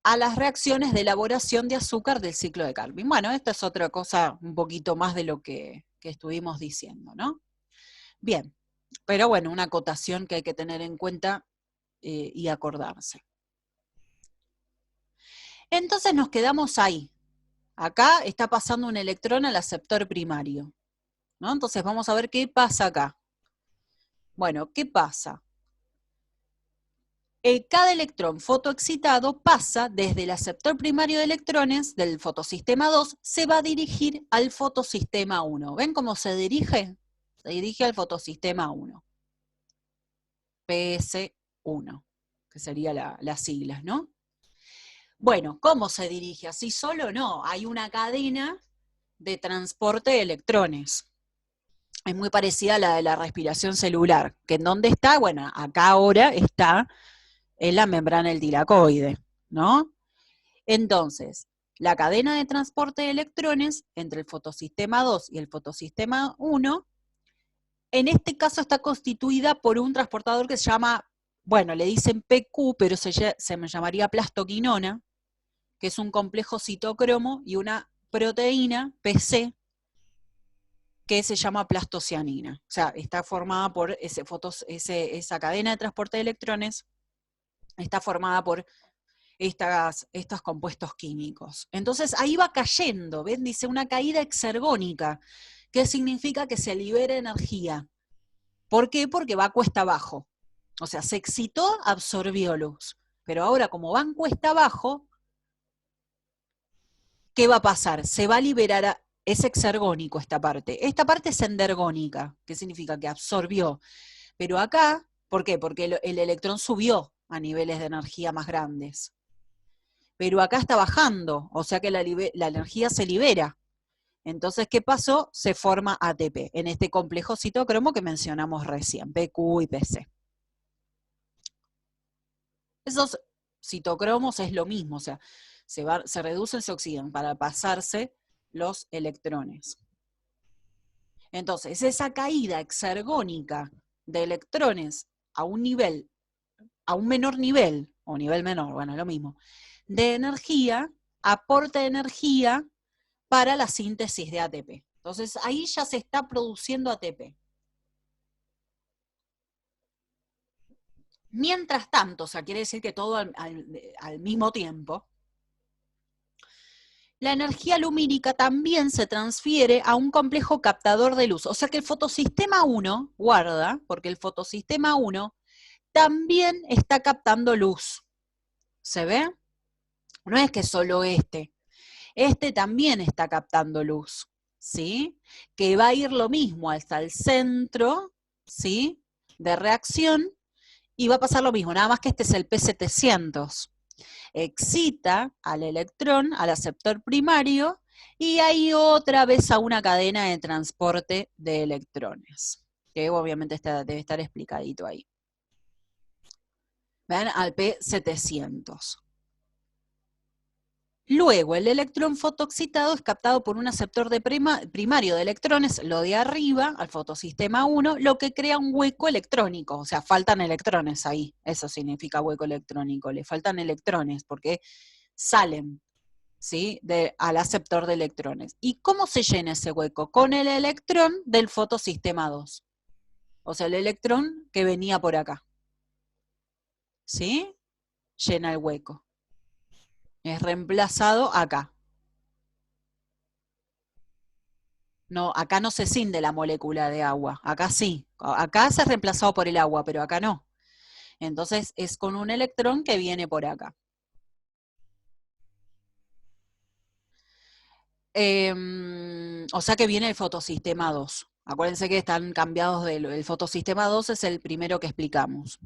a las reacciones de elaboración de azúcar del ciclo de Calvin. Bueno, esta es otra cosa un poquito más de lo que estuvimos diciendo, ¿no? Bien, pero bueno, una acotación que hay que tener en cuenta y acordarse. Entonces nos quedamos ahí. Acá está pasando un electrón al aceptor primario, ¿no? Entonces vamos a ver qué pasa acá. Bueno, ¿qué pasa? Cada electrón fotoexcitado pasa desde el aceptor primario de electrones del fotosistema 2, se va a dirigir al fotosistema 1. ¿Ven cómo se dirige? Se dirige al fotosistema 1. PS1, que sería las siglas, ¿no? Bueno, ¿cómo se dirige? ¿Así solo? No, hay una cadena de transporte de electrones. Es muy parecida a la de la respiración celular, que ¿en dónde está? Bueno, acá ahora está en la membrana del tilacoide, ¿no? Entonces, la cadena de transporte de electrones entre el fotosistema 2 y el fotosistema 1, en este caso está constituida por un transportador que se llama, bueno, le dicen PQ, pero se me llamaría plastoquinona, que es un complejo citocromo, y una proteína, PC, que se llama plastocianina. O sea, está formada por esa cadena de transporte de electrones, está formada por estos compuestos químicos. Entonces ahí va cayendo, ¿ven? Dice una caída exergónica, que significa que se libera energía. ¿Por qué? Porque va cuesta abajo. O sea, se excitó, absorbió luz. Pero ahora, como va en cuesta abajo, ¿qué va a pasar? Se va a liberar, es exergónico esta parte. Esta parte es endergónica, que significa que absorbió. Pero acá, ¿por qué? Porque el electrón subió a niveles de energía más grandes. Pero acá está bajando, o sea que la energía se libera. Entonces, ¿qué pasó? Se forma ATP, en este complejo citocromo que mencionamos recién, PQ y PC. Esos citocromos es lo mismo, o sea, se reducen, se oxidan para pasarse los electrones. Entonces, esa caída exergónica de electrones a un menor nivel, o nivel menor, bueno, lo mismo, de energía, aporta energía para la síntesis de ATP. Entonces, ahí ya se está produciendo ATP. Mientras tanto, o sea, quiere decir que todo al mismo tiempo, la energía lumínica también se transfiere a un complejo captador de luz. O sea que el fotosistema 1, guarda, porque el fotosistema 1 también está captando luz. ¿Se ve? No es que solo este también está captando luz, ¿sí? Que va a ir lo mismo hasta el centro, ¿sí? De reacción, y va a pasar lo mismo, nada más que este es el P700. Excita al electrón, al aceptor primario, y ahí otra vez a una cadena de transporte de electrones, que obviamente debe estar explicadito ahí. ¿Ven? Al P700. Luego, el electrón fotoexcitado es captado por un aceptor primario de electrones, lo de arriba, al fotosistema 1, lo que crea un hueco electrónico, o sea, faltan electrones ahí, eso significa hueco electrónico, le faltan electrones, porque salen, ¿sí? Al aceptor de electrones. ¿Y cómo se llena ese hueco? Con el electrón del fotosistema 2, o sea, el electrón que venía por acá, ¿sí? Llena el hueco. Es reemplazado acá. No, acá no se cinde la molécula de agua, acá sí. Acá se ha reemplazado por el agua, pero acá no. Entonces es con un electrón que viene por acá. O sea que viene el fotosistema 2. Acuérdense que están cambiados el fotosistema 2 es el primero que explicamos.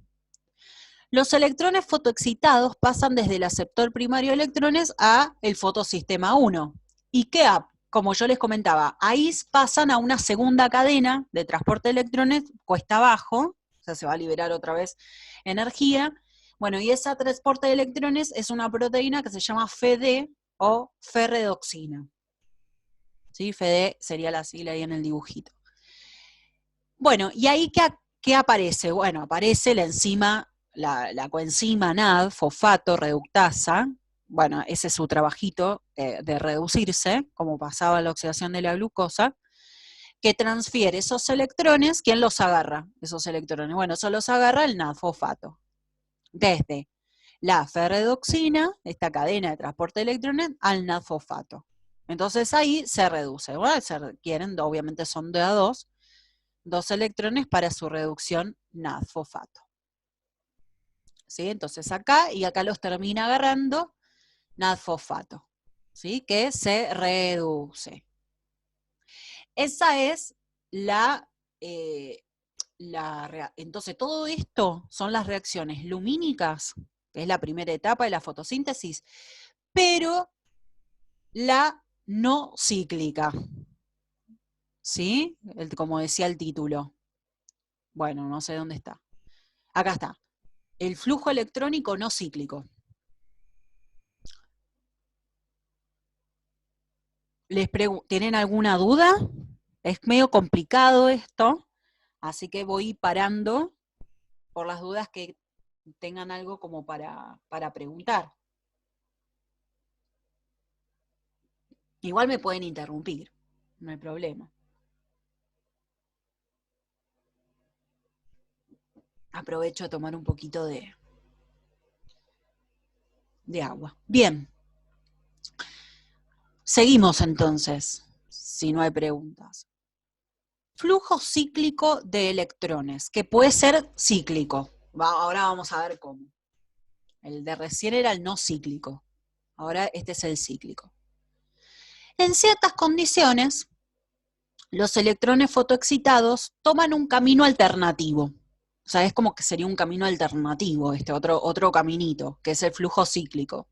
Los electrones fotoexcitados pasan desde el aceptor primario de electrones a el fotosistema 1. ¿Y qué? Como yo les comentaba, ahí pasan a una segunda cadena de transporte de electrones cuesta abajo, o sea, se va a liberar otra vez energía. Bueno, y ese transporte de electrones es una proteína que se llama FeD o ferredoxina. ¿Sí? FeD sería la sigla ahí en el dibujito. Bueno, ¿y ahí qué aparece? Bueno, aparece la enzima, la coenzima NAD, fosfato reductasa. Bueno, ese es su trabajito de reducirse, como pasaba la oxidación de la glucosa, que transfiere esos electrones. ¿Quién los agarra? Esos electrones. Bueno, eso los agarra el NAD-fosfato. Desde la ferredoxina, esta cadena de transporte de electrones, al NAD-fosfato. Entonces ahí se reduce. Bueno, se requieren, obviamente son de A2, 2 electrones para su reducción NAD-fosfato. ¿Sí? Entonces acá y acá los termina agarrando NAD-fosfato, ¿sí? Que se reduce. Esa es entonces todo esto son las reacciones lumínicas, que es la primera etapa de la fotosíntesis, pero la no cíclica, ¿sí? Como decía el título. Bueno, no sé dónde está. Acá está. El flujo electrónico no cíclico. ¿Tienen alguna duda? Es medio complicado esto, así que voy parando por las dudas que tengan algo como para preguntar. Igual me pueden interrumpir, no hay problema. Aprovecho a tomar un poquito de agua. Bien. Seguimos entonces, si no hay preguntas. Flujo cíclico de electrones, que puede ser cíclico. Ahora vamos a ver cómo. El de recién era el no cíclico. Ahora este es el cíclico. En ciertas condiciones, los electrones fotoexcitados toman un camino alternativo. O sea, es como que sería un camino alternativo, otro caminito, que es el flujo cíclico.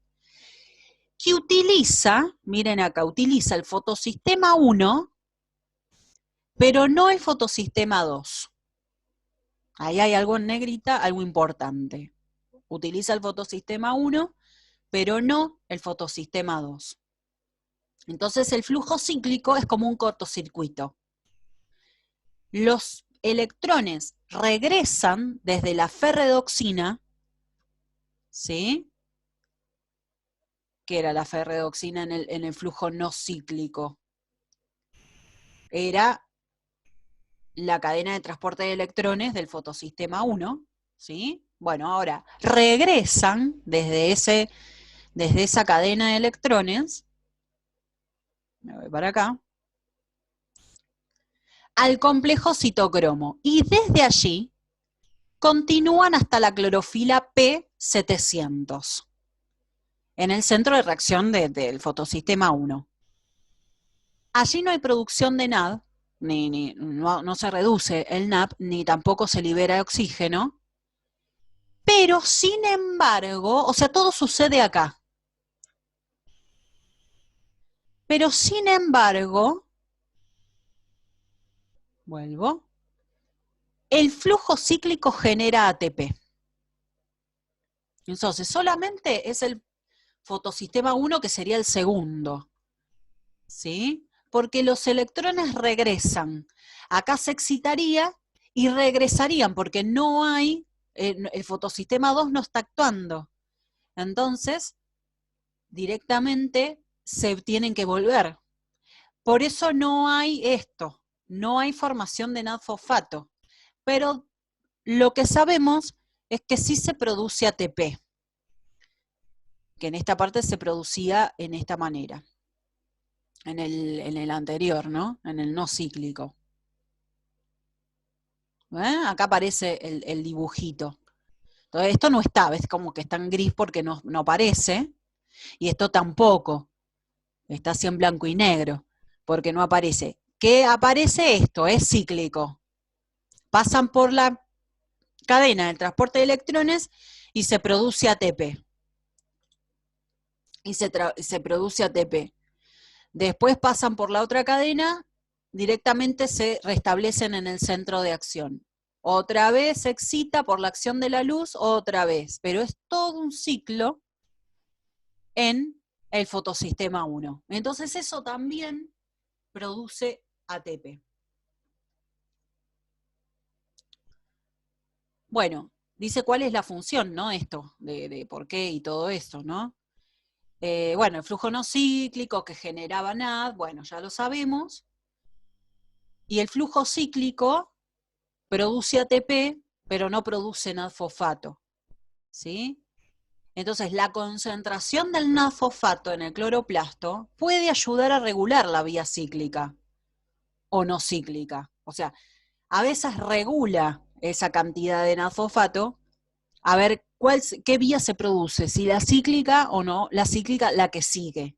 Que utiliza, miren acá, utiliza el fotosistema 1, pero no el fotosistema 2. Ahí hay algo en negrita, algo importante. Utiliza el fotosistema 1, pero no el fotosistema 2. Entonces el flujo cíclico es como un cortocircuito. Los electrones regresan desde la ferredoxina, ¿sí? Que era la ferredoxina en el flujo no cíclico. Era la cadena de transporte de electrones del fotosistema 1, ¿sí? Bueno, ahora regresan desde esa cadena de electrones, me voy para acá, al complejo citocromo, y desde allí continúan hasta la clorofila P700, en el centro de reacción del fotosistema 1. Allí no hay producción de NAD, no se reduce el NAP, ni tampoco se libera oxígeno, pero sin embargo, o sea, todo sucede acá. Pero sin embargo, vuelvo, el flujo cíclico genera ATP. Entonces, solamente es el fotosistema 1 que sería el segundo, ¿sí? Porque los electrones regresan. Acá se excitaría y regresarían porque no hay, el fotosistema 2 no está actuando. Entonces, directamente se tienen que volver. Por eso no hay esto, no hay formación de NAD-fosfato. Pero lo que sabemos es que sí se produce ATP, que en esta parte se producía en esta manera, en el anterior, ¿no? En el no cíclico. Acá aparece el dibujito. Entonces, esto no está, ves como que está en gris porque no aparece, y esto tampoco, está así en blanco y negro, porque no aparece. ¿Qué aparece esto? Es cíclico. Pasan por la cadena del transporte de electrones y se produce ATP. Y se produce ATP. Después pasan por la otra cadena, directamente se restablecen en el centro de acción. Otra vez se excita por la acción de la luz, otra vez. Pero es todo un ciclo en el fotosistema 1. Entonces eso también produce ATP. Bueno, dice cuál es la función, ¿no? Esto, de por qué y todo esto, ¿no? Bueno, el flujo no cíclico que generaba NAD, bueno, ya lo sabemos. Y el flujo cíclico produce ATP, pero no produce NAD-fosfato, ¿sí? Entonces, la concentración del NAD-fosfato en el cloroplasto puede ayudar a regular la vía cíclica o no cíclica. O sea, a veces regula esa cantidad de NAD-fosfato a ver qué vía se produce, si la cíclica o no, la cíclica la que sigue.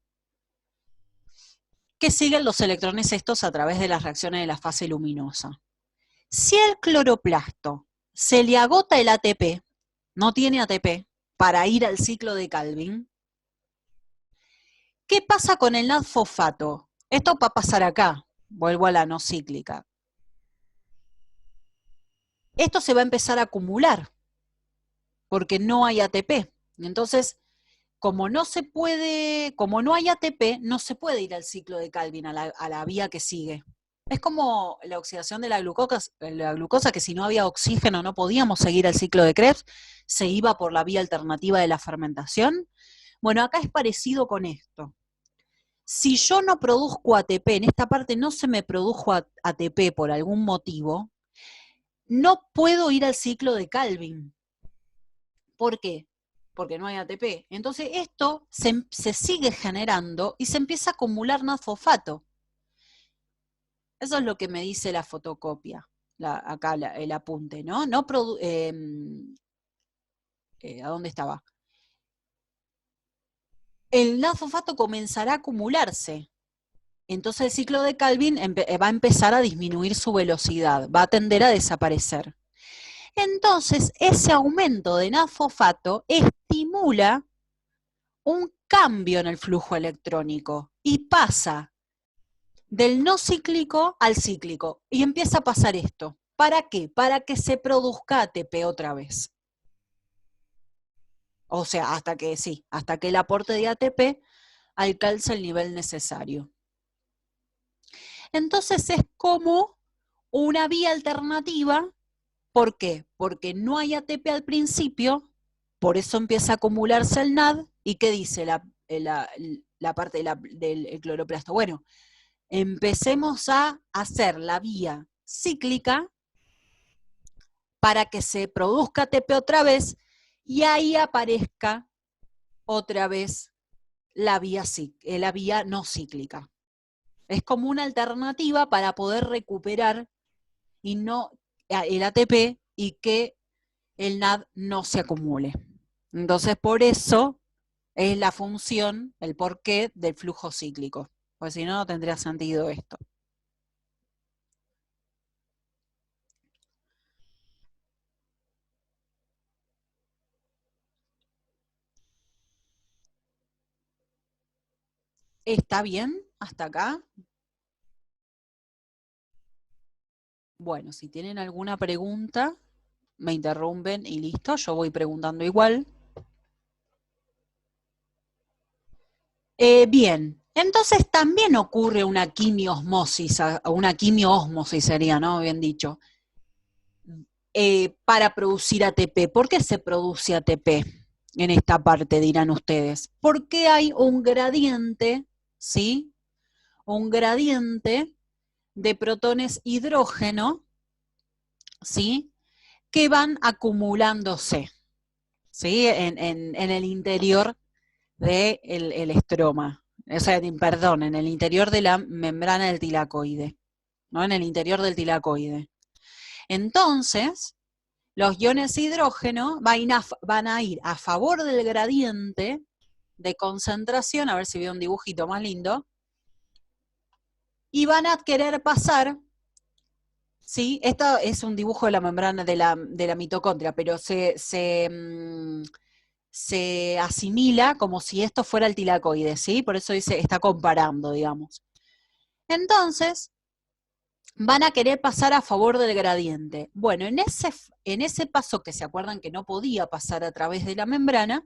Que siguen los electrones estos a través de las reacciones de la fase luminosa. Si al cloroplasto se le agota el ATP, no tiene ATP, para ir al ciclo de Calvin, ¿qué pasa con el NAD-fosfato? Esto va a pasar acá, vuelvo a la no cíclica. Esto se va a empezar a acumular, porque no hay ATP. Entonces, como no se puede, como no hay ATP, no se puede ir al ciclo de Calvin, a la vía que sigue. Es como la oxidación de la glucosa, que si no había oxígeno no podíamos seguir el ciclo de Krebs, se iba por la vía alternativa de la fermentación. Bueno, acá es parecido con esto. Si yo no produzco ATP, en esta parte no se me produjo ATP por algún motivo, no puedo ir al ciclo de Calvin. ¿Por qué? Porque no hay ATP. Entonces esto se sigue generando y se empieza a acumular NAD-fosfato. Eso es lo que me dice la fotocopia, acá el apunte, ¿no? ¿A dónde estaba? El NAD-fosfato comenzará a acumularse. Entonces el ciclo de Calvin va a empezar a disminuir su velocidad, va a tender a desaparecer. Entonces ese aumento de NAD-fosfato estimula un cambio en el flujo electrónico y pasa del no cíclico al cíclico. Y empieza a pasar esto. ¿Para qué? Para que se produzca ATP otra vez. O sea, hasta que el aporte de ATP alcance el nivel necesario. Entonces es como una vía alternativa. ¿Por qué? Porque no hay ATP al principio, por eso empieza a acumularse el NAD. ¿Y qué dice la parte del cloroplasto? Bueno, empecemos a hacer la vía cíclica para que se produzca ATP otra vez y ahí aparezca otra vez la vía no cíclica. Es como una alternativa para poder recuperar el ATP y que el NAD no se acumule. Entonces, por eso es la función, el porqué del flujo cíclico. Porque si no, no tendría sentido esto. ¿Está bien hasta acá? Bueno, si tienen alguna pregunta, me interrumpen y listo, yo voy preguntando igual. Bien, entonces también ocurre una quimiosmosis, una quimiosmosis sería, ¿no? Bien dicho, para producir ATP. ¿Por qué se produce ATP en esta parte, dirán ustedes? Porque hay un gradiente, ¿sí? Un gradiente de protones hidrógeno, ¿sí? Que van acumulándose, ¿sí? En el interior del estroma, o sea, perdón, en el interior de la membrana del tilacoide, ¿no? En el interior del tilacoide. Entonces, los iones hidrógeno van a ir a favor del gradiente de concentración, a ver si veo un dibujito más lindo, y van a querer pasar, ¿sí? Esto es un dibujo de la membrana de la mitocondria, pero se asimila como si esto fuera el tilacoide, ¿sí? Por eso dice, está comparando, digamos. Entonces, van a querer pasar a favor del gradiente. Bueno, en ese paso que se acuerdan que no podía pasar a través de la membrana,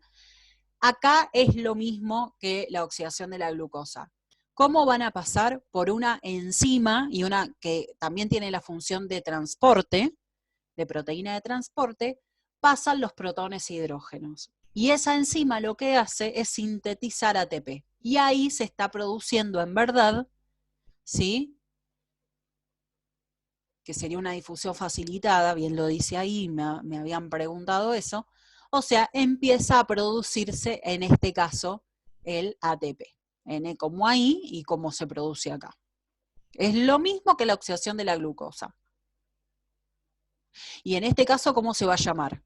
acá es lo mismo que la oxidación de la glucosa. ¿Cómo van a pasar? Por una enzima y una que también tiene la función de transporte, de proteína de transporte, pasan los protones hidrógenos. Y esa enzima lo que hace es sintetizar ATP. Y ahí se está produciendo en verdad, ¿sí? Que sería una difusión facilitada, bien lo dice ahí, me habían preguntado eso. O sea, empieza a producirse, en este caso, el ATP, como ahí y como se produce acá. Es lo mismo que la oxidación de la glucosa. Y en este caso, ¿cómo se va a llamar?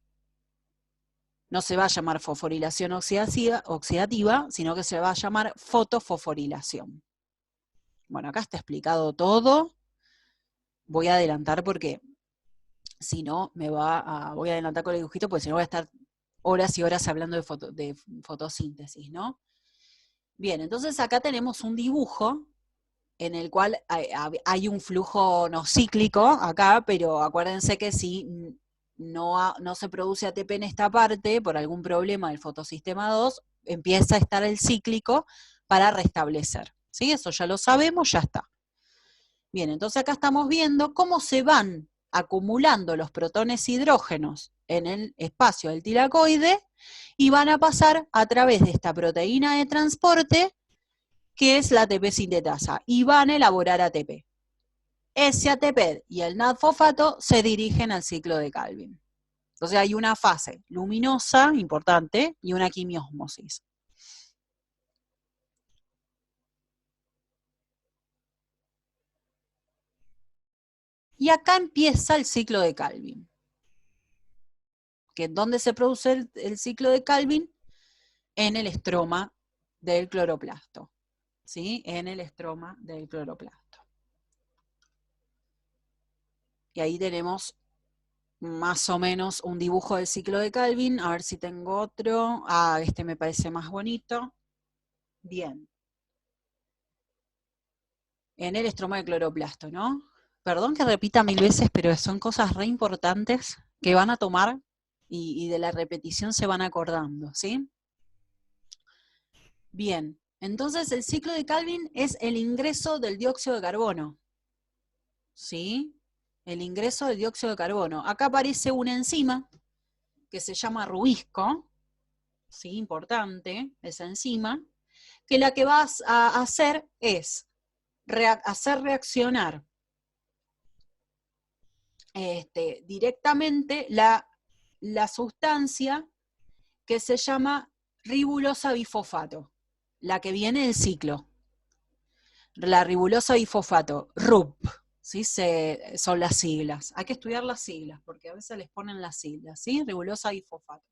No se va a llamar fosforilación oxidativa, sino que se va a llamar fotofosforilación. Bueno, acá está explicado todo. Voy a adelantar porque si no voy a adelantar con el dibujito, porque si no voy a estar horas y horas hablando de fotosíntesis, ¿no? Bien, entonces acá tenemos un dibujo en el cual hay un flujo no cíclico acá, pero acuérdense que si no se produce ATP en esta parte, por algún problema del fotosistema 2, empieza a estar el cíclico para restablecer. ¿Sí? Eso ya lo sabemos, ya está. Bien, entonces acá estamos viendo cómo se van acumulando los protones hidrógenos en el espacio del tilacoide y van a pasar a través de esta proteína de transporte que es la ATP sintetasa y van a elaborar ATP. Ese ATP y el NAD-fosfato se dirigen al ciclo de Calvin. Entonces hay una fase luminosa importante y una quimiósmosis. Y acá empieza el ciclo de Calvin. ¿Dónde se produce el ciclo de Calvin? En el estroma del cloroplasto. ¿Sí? En el estroma del cloroplasto. Y ahí tenemos más o menos un dibujo del ciclo de Calvin. A ver si tengo otro. Ah, este me parece más bonito. Bien. En el estroma del cloroplasto, ¿no? Perdón que repita 1000 veces, pero son cosas re importantes que van a tomar y de la repetición se van acordando, ¿sí? Bien, entonces el ciclo de Calvin es el ingreso del dióxido de carbono, ¿sí? El ingreso del dióxido de carbono. Acá aparece una enzima que se llama rubisco, ¿sí? Importante, esa enzima, que la que vas a hacer es hacer reaccionar directamente la sustancia que se llama ribulosa bifosfato, la que viene del ciclo. La ribulosa bifosfato, RUB, ¿sí? Son las siglas. Hay que estudiar las siglas, porque a veces les ponen las siglas, ¿sí? Ribulosa bifosfato.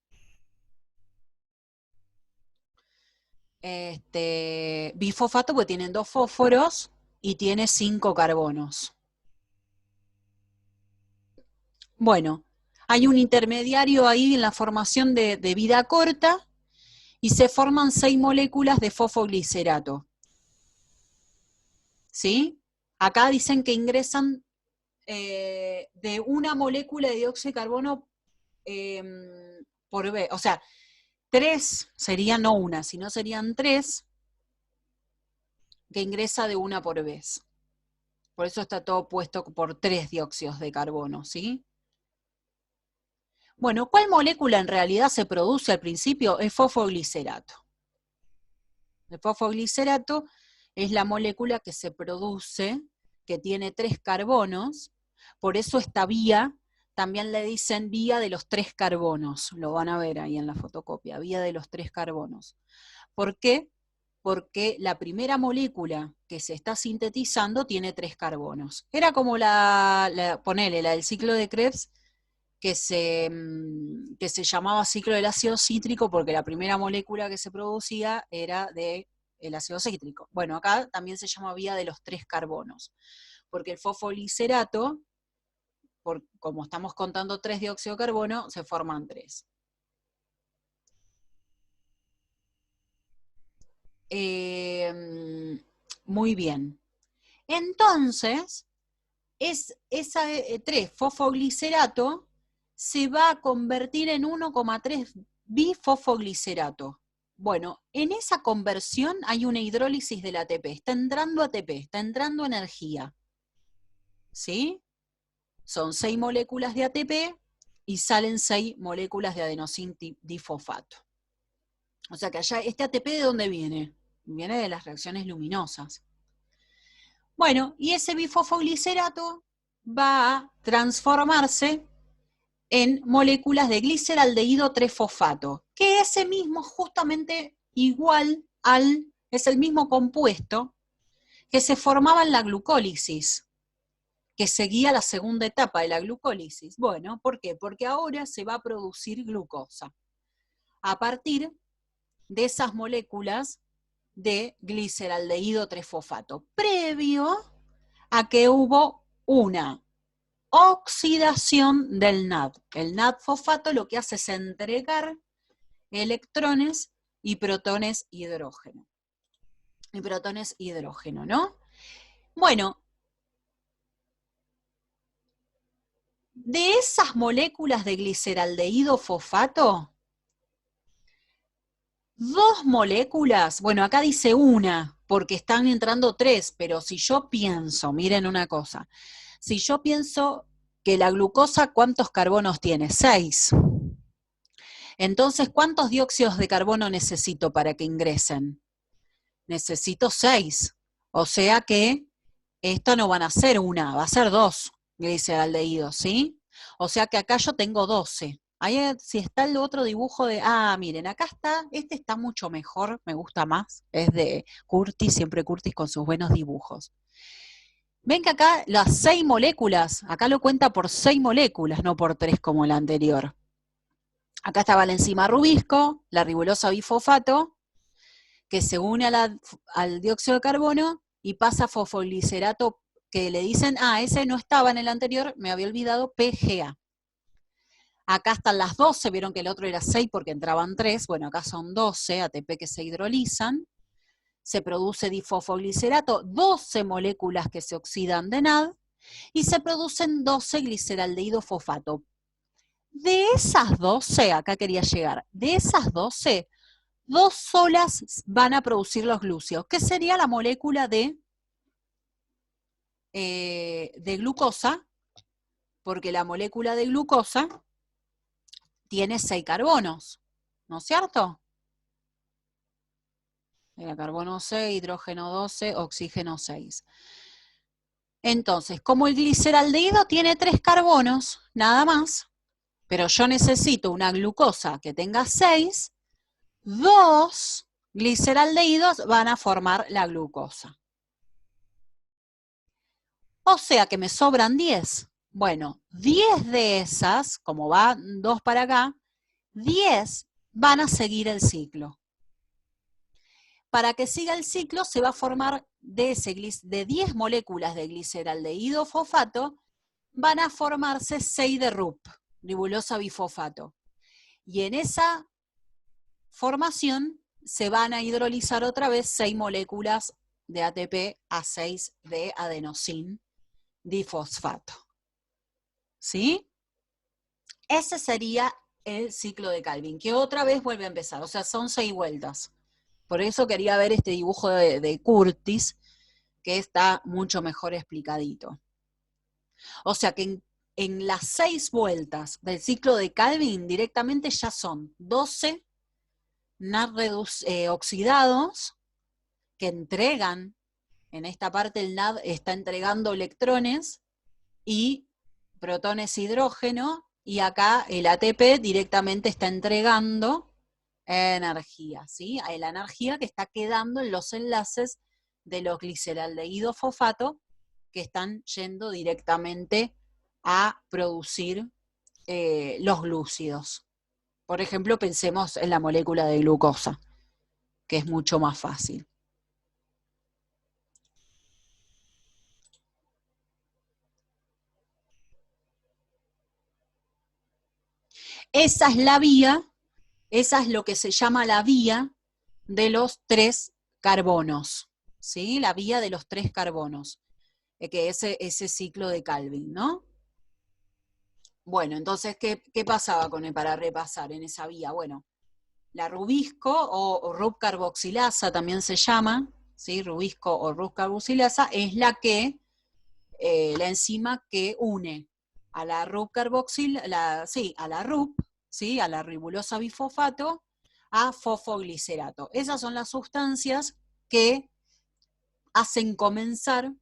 Bifosfato porque tienen 2 fósforos y tiene 5 carbonos. Bueno, hay un intermediario ahí en la formación de vida corta y se forman 6 moléculas de fosfoglicerato. ¿Sí? Acá dicen que ingresan de una molécula de dióxido de carbono por vez. O sea, 3 serían, no una, sino serían 3 que ingresa de una por vez. Por eso está todo puesto por 3 dióxidos de carbono, ¿sí? Bueno, ¿cuál molécula en realidad se produce al principio? El fosfoglicerato. El fosfoglicerato es la molécula que se produce, que tiene 3 carbonos, por eso esta vía también le dicen vía de los 3 carbonos, lo van a ver ahí en la fotocopia, vía de los 3 carbonos. ¿Por qué? Porque la primera molécula que se está sintetizando tiene 3 carbonos. Era como ponele, la del ciclo de Krebs, que se llamaba ciclo del ácido cítrico porque la primera molécula que se producía era del ácido cítrico. Bueno, acá también se llama vía de los 3 carbonos, porque el fosfolicerato, como estamos contando 3 dióxido de carbono, se forman 3. Muy bien. Entonces, esa 3 fosfoglicerato se va a convertir en 1,3 bifosfoglicerato. Bueno, en esa conversión hay una hidrólisis del ATP, está entrando ATP, está entrando energía. ¿Sí? Son 6 moléculas de ATP y salen 6 moléculas de adenosín difosfato. O sea que allá, ¿este ATP de dónde viene? Viene de las reacciones luminosas. Bueno, y ese bifosfoglicerato va a transformarse en moléculas de gliceraldehído 3-fosfato, que ese mismo justamente igual es el mismo compuesto que se formaba en la glucólisis, que seguía la segunda etapa de la glucólisis. Bueno, ¿por qué? Porque ahora se va a producir glucosa a partir de esas moléculas de gliceraldehído 3-fosfato, previo a que hubo una oxidación del NAD. El NAD-fosfato lo que hace es entregar electrones y protones hidrógeno. ¿No? Bueno, de esas moléculas de gliceraldehído fosfato 2 moléculas, bueno, acá dice una, porque están entrando 3, pero si yo pienso, miren una cosa, si yo pienso que la glucosa, ¿cuántos carbonos tiene? 6. Entonces, ¿cuántos dióxidos de carbono necesito para que ingresen? Necesito 6. O sea que esto no van a ser una, va a ser 2 gliceraldehídos, ¿sí? O sea que acá yo tengo 12. Ahí, si está el otro dibujo de, miren, acá está, este está mucho mejor, me gusta más, es de Curtis, siempre Curtis con sus buenos dibujos. Ven que acá las 6 moléculas, acá lo cuenta por 6 moléculas, no por 3 como la anterior. Acá estaba la enzima rubisco, la ribulosa bifosfato, que se une al dióxido de carbono y pasa a fosfoglicerato, que le dicen, ese no estaba en el anterior, me había olvidado, PGA. Acá están las 12, vieron que el otro era 6 porque entraban 3, bueno, acá son 12 ATP que se hidrolizan, se produce difosfoglicerato, 12 moléculas que se oxidan de NAD, y se producen 12 gliceraldehído fosfato. De esas 12, acá quería llegar, de esas 12, 2 solas van a producir los glúcidos, que sería la molécula de glucosa, porque la molécula de glucosa tiene 6 carbonos, ¿no es cierto? Era carbono 6, hidrógeno 12, oxígeno 6. Entonces, como el gliceraldehído tiene 3 carbonos, nada más, pero yo necesito una glucosa que tenga 6, 2 gliceraldehídos van a formar la glucosa. O sea que me sobran 10. Bueno, 10 de esas, como van 2 para acá, 10 van a seguir el ciclo. Para que siga el ciclo se va a formar de 10 moléculas de gliceraldehído fosfato, van a formarse 6 de RUP, ribulosa bifosfato. Y en esa formación se van a hidrolizar otra vez 6 moléculas de ATP a 6 de adenosín difosfato. ¿Sí? Ese sería el ciclo de Calvin, que otra vez vuelve a empezar, o sea, son 6 vueltas. Por eso quería ver este dibujo de Curtis, que está mucho mejor explicadito. O sea que en las 6 vueltas del ciclo de Calvin directamente ya son 12 NAD oxidados que entregan, en esta parte el NAD está entregando electrones y protones hidrógeno, y acá el ATP directamente está entregando energía, ¿sí? La energía que está quedando en los enlaces de los gliceraldehídos fosfato que están yendo directamente a producir los glúcidos. Por ejemplo, pensemos en la molécula de glucosa, que es mucho más fácil. Esa es la vía, esa es lo que se llama la vía de los 3 carbonos, ¿sí? La vía de los 3 carbonos, que es ese ciclo de Calvin, ¿no? Bueno, entonces, ¿qué pasaba para repasar en esa vía? Bueno, la rubisco o RUB carboxilasa también se llama, ¿sí? Rubisco o RUB carboxilasa es la enzima que une a la RUB a la RUB, ¿sí? A la ribulosa bifosfato, a fosfoglicerato. Esas son las sustancias que hacen comenzar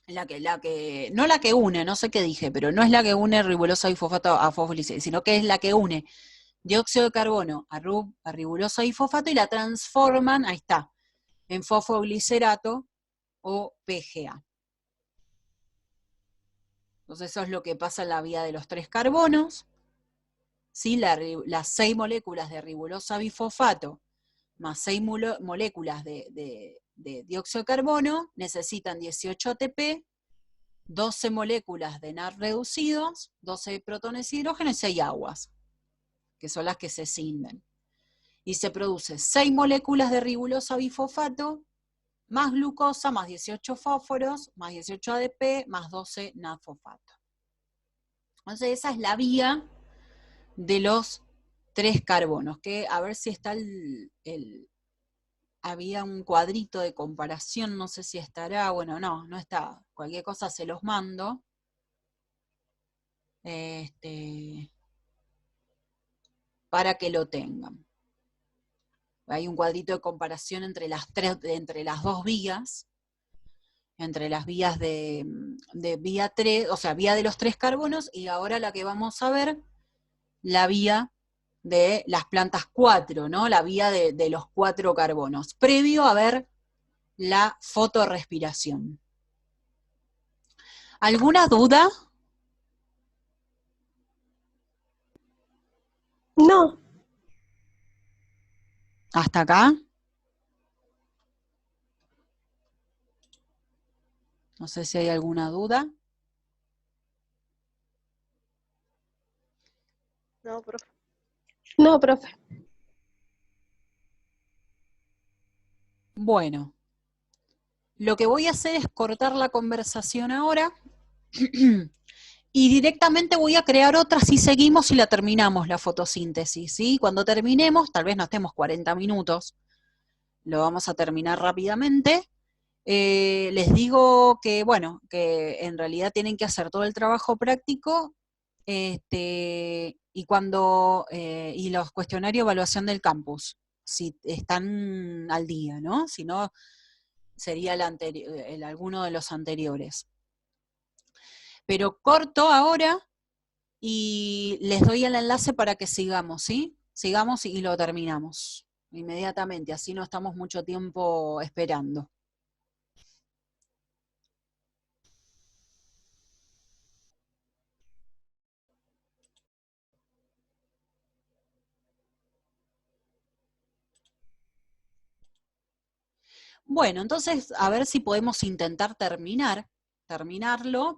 no la que une, no sé qué dije, pero no es la que une ribulosa bifosfato a fosfoglicerato, sino que es la que une dióxido de carbono a ribulosa bifosfato y la transforman, ahí está, en fosfoglicerato o PGA. Entonces eso es lo que pasa en la vía de los 3 carbonos, ¿sí? Las 6 moléculas de ribulosa bifosfato más 6 moléculas de dióxido de carbono necesitan 18 ATP, 12 moléculas de NAD reducidos, 12 protones de hidrógeno y 6 aguas, que son las que se cinden. Y se produce 6 moléculas de ribulosa bifosfato, más glucosa, más 18 fósforos, más 18 ADP, más 12 NAD fosfato. Entonces esa es la vía de los 3 carbonos, que a ver si está había un cuadrito de comparación, no sé si estará, bueno, no está, cualquier cosa se los mando. Para que lo tengan. Hay un cuadrito de comparación entre las dos vías, entre las vías de vía 3, o sea, vía de los 3 carbonos, y ahora la que vamos a ver, la vía de las plantas 4, ¿no? La vía de los 4 carbonos, previo a ver la fotorrespiración. ¿Alguna duda? No. ¿Hasta acá? No sé si hay alguna duda. No, profe. No, profe. Bueno, lo que voy a hacer es cortar la conversación ahora y directamente voy a crear otra si seguimos y la terminamos, la fotosíntesis, ¿sí? Cuando terminemos, tal vez no estemos 40 minutos, lo vamos a terminar rápidamente. Les digo que, bueno, que en realidad tienen que hacer todo el trabajo práctico y los cuestionarios de evaluación del campus, si están al día, ¿no? Si no, sería alguno de los anteriores. Pero corto ahora y les doy el enlace para que sigamos, ¿sí? Sigamos y lo terminamos inmediatamente, así no estamos mucho tiempo esperando. Bueno, entonces a ver si podemos intentar terminarlo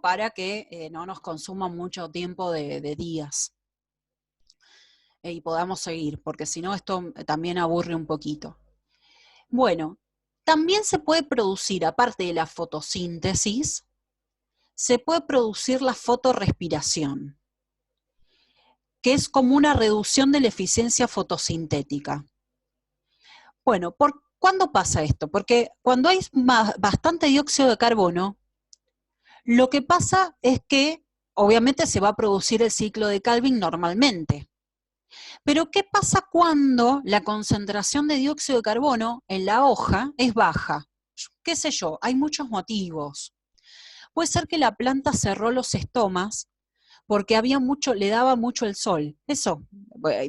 para que no nos consuma mucho tiempo de días. Y podamos seguir, porque si no esto también aburre un poquito. Bueno, también se puede producir, aparte de la fotosíntesis, se puede producir la fotorrespiración, que es como una reducción de la eficiencia fotosintética. Bueno, ¿cuándo pasa esto? Porque cuando hay bastante dióxido de carbono, lo que pasa es que obviamente se va a producir el ciclo de Calvin normalmente. Pero ¿qué pasa cuando la concentración de dióxido de carbono en la hoja es baja? ¿Qué sé yo? Hay muchos motivos. Puede ser que la planta cerró los estomas porque le daba mucho el sol. Eso,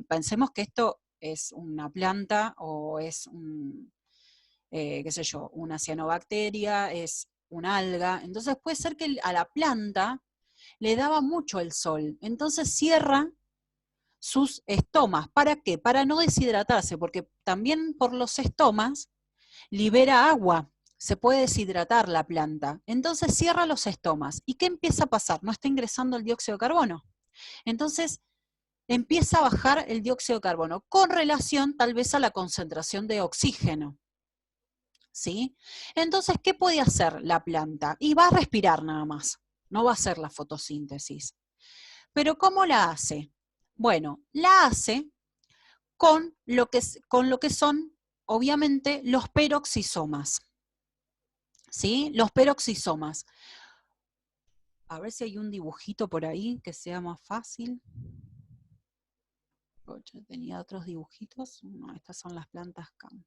pensemos que esto es una planta o es qué sé yo, una cianobacteria, es una alga. Entonces puede ser que a la planta le daba mucho el sol. Entonces cierra sus estomas. ¿Para qué? Para no deshidratarse, porque también por los estomas libera agua, se puede deshidratar la planta. Entonces cierra los estomas. ¿Y qué empieza a pasar? No está ingresando el dióxido de carbono. Entonces empieza a bajar el dióxido de carbono con relación tal vez a la concentración de oxígeno. ¿Sí? Entonces, ¿qué puede hacer la planta? Y va a respirar nada más, no va a hacer la fotosíntesis. ¿Pero cómo la hace? Bueno, la hace con lo que son, obviamente, los peroxisomas. ¿Sí? Los peroxisomas. A ver si hay un dibujito por ahí que sea más fácil. Tenía otros dibujitos. No, estas son las plantas CAM.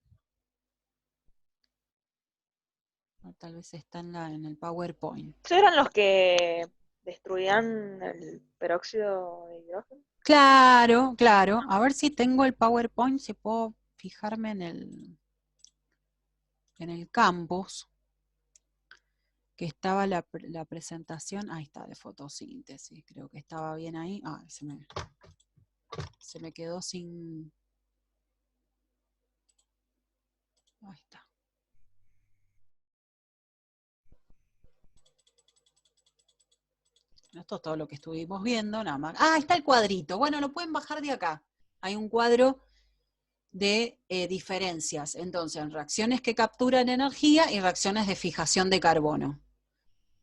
Tal vez está en el PowerPoint. ¿Esos eran los que destruían el peróxido de hidrógeno? Claro, claro. A ver si tengo el PowerPoint, si puedo fijarme en el campus, que estaba la presentación. Ahí está, de fotosíntesis. Creo que estaba bien ahí. Ah, se me quedó sin... Ahí está. Esto es todo lo que estuvimos viendo, nada más. Ah, está el cuadrito. Bueno, lo pueden bajar de acá. Hay un cuadro de diferencias. Entonces, en reacciones que capturan energía y reacciones de fijación de carbono.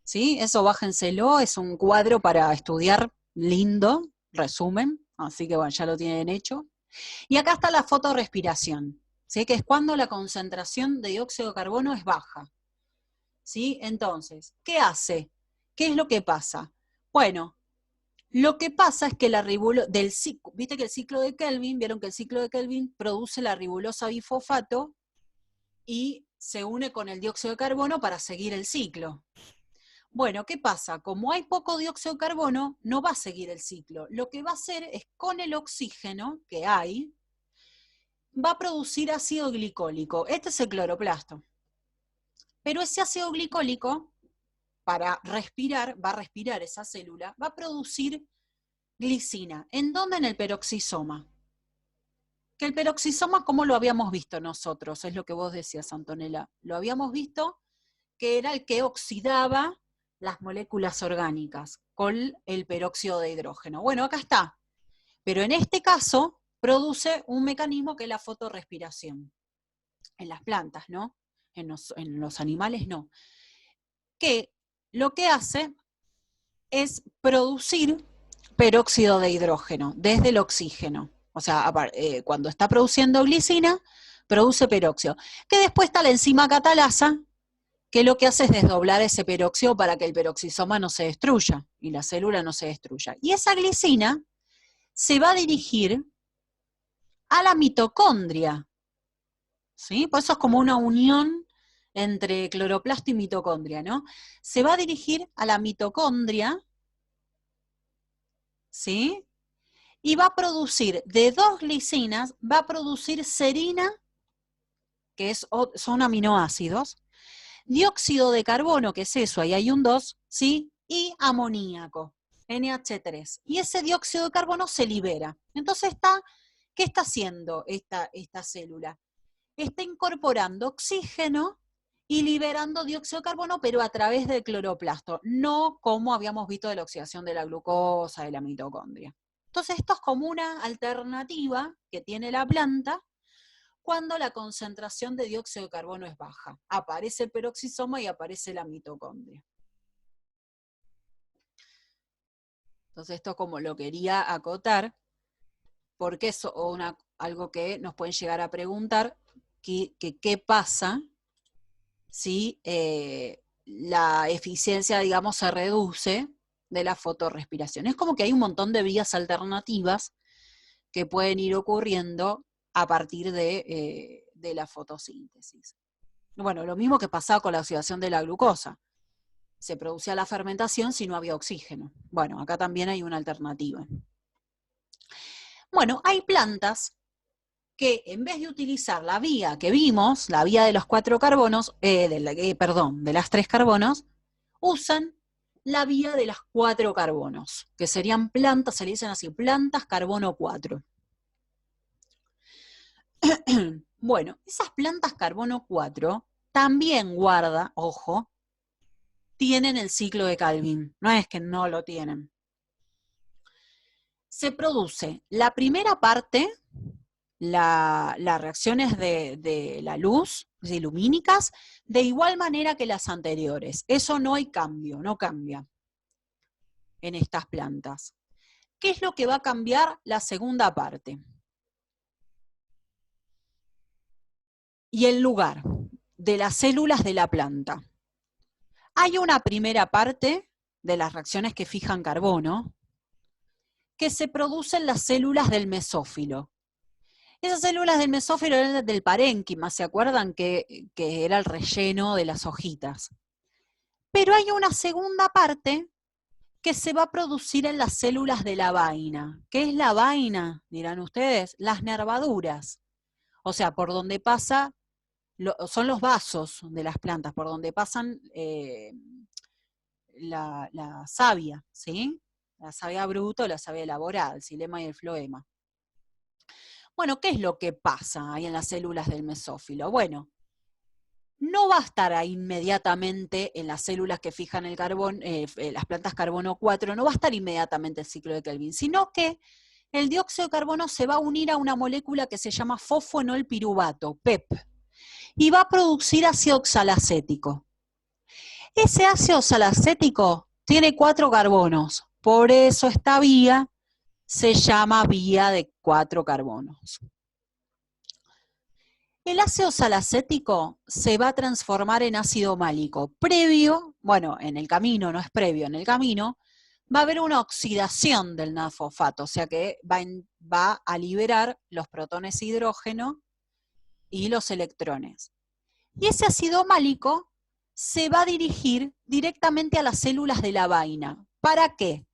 ¿Sí? Eso bájenselo, es un cuadro para estudiar lindo, resumen. Así que bueno, ya lo tienen hecho. Y acá está la fotorrespiración, ¿sí? Que es cuando la concentración de dióxido de carbono es baja. ¿Sí? Entonces, ¿qué hace? ¿Qué es lo que pasa? Bueno, lo que pasa es que viste que el ciclo de Kelvin, vieron que el ciclo de Kelvin produce la ribulosa bifosfato y se une con el dióxido de carbono para seguir el ciclo. Bueno, ¿qué pasa? Como hay poco dióxido de carbono, no va a seguir el ciclo. Lo que va a hacer es, con el oxígeno que hay, va a producir ácido glicólico. Este es el cloroplasto. Pero ese ácido glicólico, para respirar, va a respirar esa célula, va a producir glicina. ¿En dónde? En el peroxisoma. Que el peroxisoma, ¿cómo lo habíamos visto nosotros? Es lo que vos decías, Antonella. Lo habíamos visto que era el que oxidaba las moléculas orgánicas con el peróxido de hidrógeno. Bueno, acá está. Pero en este caso produce un mecanismo que es la fotorrespiración. En las plantas, ¿no? En los animales no. Que lo que hace es producir peróxido de hidrógeno desde el oxígeno. O sea, cuando está produciendo glicina, produce peróxido. Que después está la enzima catalasa, que lo que hace es desdoblar ese peróxido para que el peroxisoma no se destruya y la célula no se destruya. Y esa glicina se va a dirigir a la mitocondria, ¿sí? Por eso es como una unión entre cloroplasto y mitocondria, ¿no? Se va a dirigir a la mitocondria, ¿sí? Y va a producir, de 2 glicinas, va a producir serina, que son aminoácidos, dióxido de carbono, que es eso, ahí hay un 2, ¿sí? Y amoníaco, NH3. Y ese dióxido de carbono se libera. Entonces ¿qué está haciendo esta célula? Está incorporando oxígeno y liberando dióxido de carbono, pero a través del cloroplasto, no como habíamos visto de la oxidación de la glucosa, de la mitocondria. Entonces esto es como una alternativa que tiene la planta cuando la concentración de dióxido de carbono es baja. Aparece el peroxisoma y aparece la mitocondria. Entonces esto como lo quería acotar, porque es algo que nos pueden llegar a preguntar, qué pasa si la eficiencia, digamos, se reduce de la fotorrespiración. Es como que hay un montón de vías alternativas que pueden ir ocurriendo a partir de la fotosíntesis. Bueno, lo mismo que pasaba con la oxidación de la glucosa. Se producía la fermentación si no había oxígeno. Bueno, acá también hay una alternativa. Bueno, hay plantas que en vez de utilizar la vía que vimos, la vía de los 4 carbonos, de las 3 carbonos, usan la vía de las 4 carbonos, que serían plantas, se le dicen así, plantas carbono 4. Bueno, esas plantas carbono 4 también ojo, tienen el ciclo de Calvin, no es que no lo tienen. Se produce la primera parte, las reacciones de la luz, lumínicas, de igual manera que las anteriores. Eso no hay cambio, no cambia en estas plantas. ¿Qué es lo que va a cambiar la segunda parte? Y el lugar de las células de la planta. Hay una primera parte de las reacciones que fijan carbono, que se producen las células del mesófilo. Esas células del mesófilo eran del parénquima, ¿se acuerdan? Que era el relleno de las hojitas. Pero hay una segunda parte que se va a producir en las células de la vaina. ¿Qué es la vaina? Dirán ustedes, las nervaduras. O sea, por donde pasa, son los vasos de las plantas, por donde pasan la savia, ¿sí? La savia bruta o la savia elaborada, el xilema y el floema. Bueno, ¿qué es lo que pasa ahí en las células del mesófilo? Bueno, no va a estar ahí inmediatamente en las células que fijan el carbón, las plantas carbono 4, no va a estar inmediatamente el ciclo de Kelvin, sino que el dióxido de carbono se va a unir a una molécula que se llama fosfoenolpiruvato, PEP, y va a producir ácido oxalacético. Ese ácido oxalacético tiene 4 carbonos, por eso esta vía se llama vía de 4 carbonos. El ácido salacético se va a transformar en ácido málico. Previo, bueno, en el camino, no es previo, en el camino, va a haber una oxidación del NAD-fosfato, o sea que va a liberar los protones de hidrógeno y los electrones. Y ese ácido málico se va a dirigir directamente a las células de la vaina. ¿Para qué?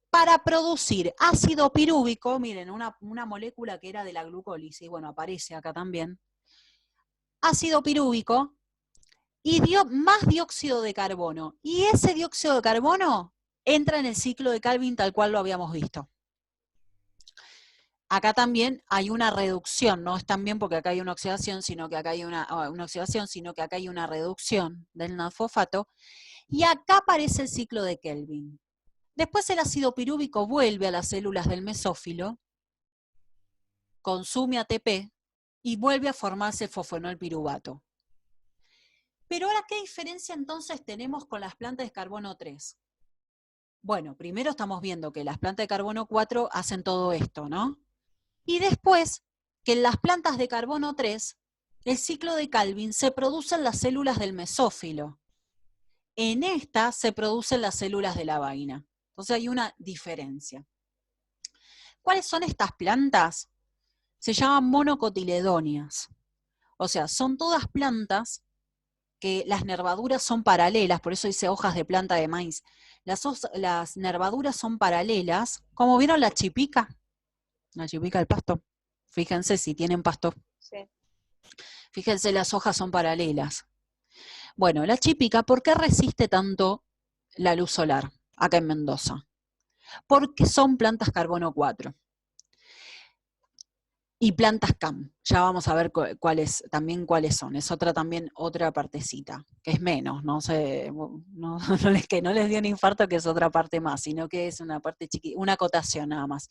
Para producir ácido pirúvico, miren, una molécula que era de la glucólisis, bueno, aparece acá también, ácido pirúvico y más dióxido de carbono. Y ese dióxido de carbono entra en el ciclo de Calvin tal cual lo habíamos visto. Acá también hay una reducción, no es también porque acá hay una oxidación, sino que acá hay una oxidación, sino que acá hay una reducción del NAD-fosfato. Y acá aparece el ciclo de Kelvin. Después el ácido pirúvico vuelve a las células del mesófilo, consume ATP y vuelve a formarse el fosfonol piruvato. Pero ahora, ¿qué diferencia entonces tenemos con las plantas de carbono 3? Bueno, primero estamos viendo que las plantas de carbono 4 hacen todo esto, ¿no? Y después, que en las plantas de carbono 3, el ciclo de Calvin se produce en las células del mesófilo. En esta se producen las células de la vaina. Entonces hay una diferencia. ¿Cuáles son estas plantas? Se llaman monocotiledóneas. O sea, son todas plantas que las nervaduras son paralelas, por eso dice hojas de planta de maíz. Las nervaduras son paralelas, como vieron la chipica del pasto. Fíjense si tienen pasto. Sí. Fíjense, las hojas son paralelas. Bueno, la chipica, ¿por qué resiste tanto la luz solar acá en Mendoza? Porque son plantas carbono 4. Y plantas CAM, ya vamos a ver cuáles son, es también otra partecita, que es menos, no sé, que no les dio un infarto que es otra parte más, sino que es una parte chiquita, una acotación nada más.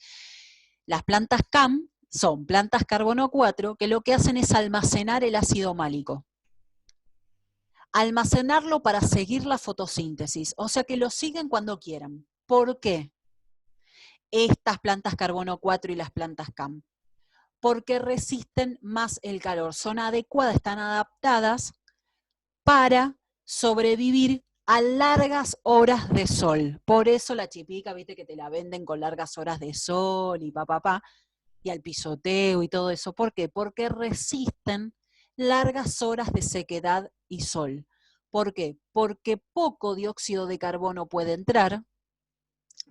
Las plantas CAM son plantas carbono 4 que lo que hacen es almacenar el ácido málico. Almacenarlo para seguir la fotosíntesis, o sea que lo siguen cuando quieran. ¿Por qué? Estas plantas carbono 4 y las plantas CAM. Porque resisten más el calor, son adecuadas, están adaptadas para sobrevivir a largas horas de sol. Por eso la chipica, viste que te la venden con largas horas de sol y y al pisoteo y todo eso. ¿Por qué? Porque resisten largas horas de sequedad y sol. ¿Por qué? Porque poco dióxido de carbono puede entrar.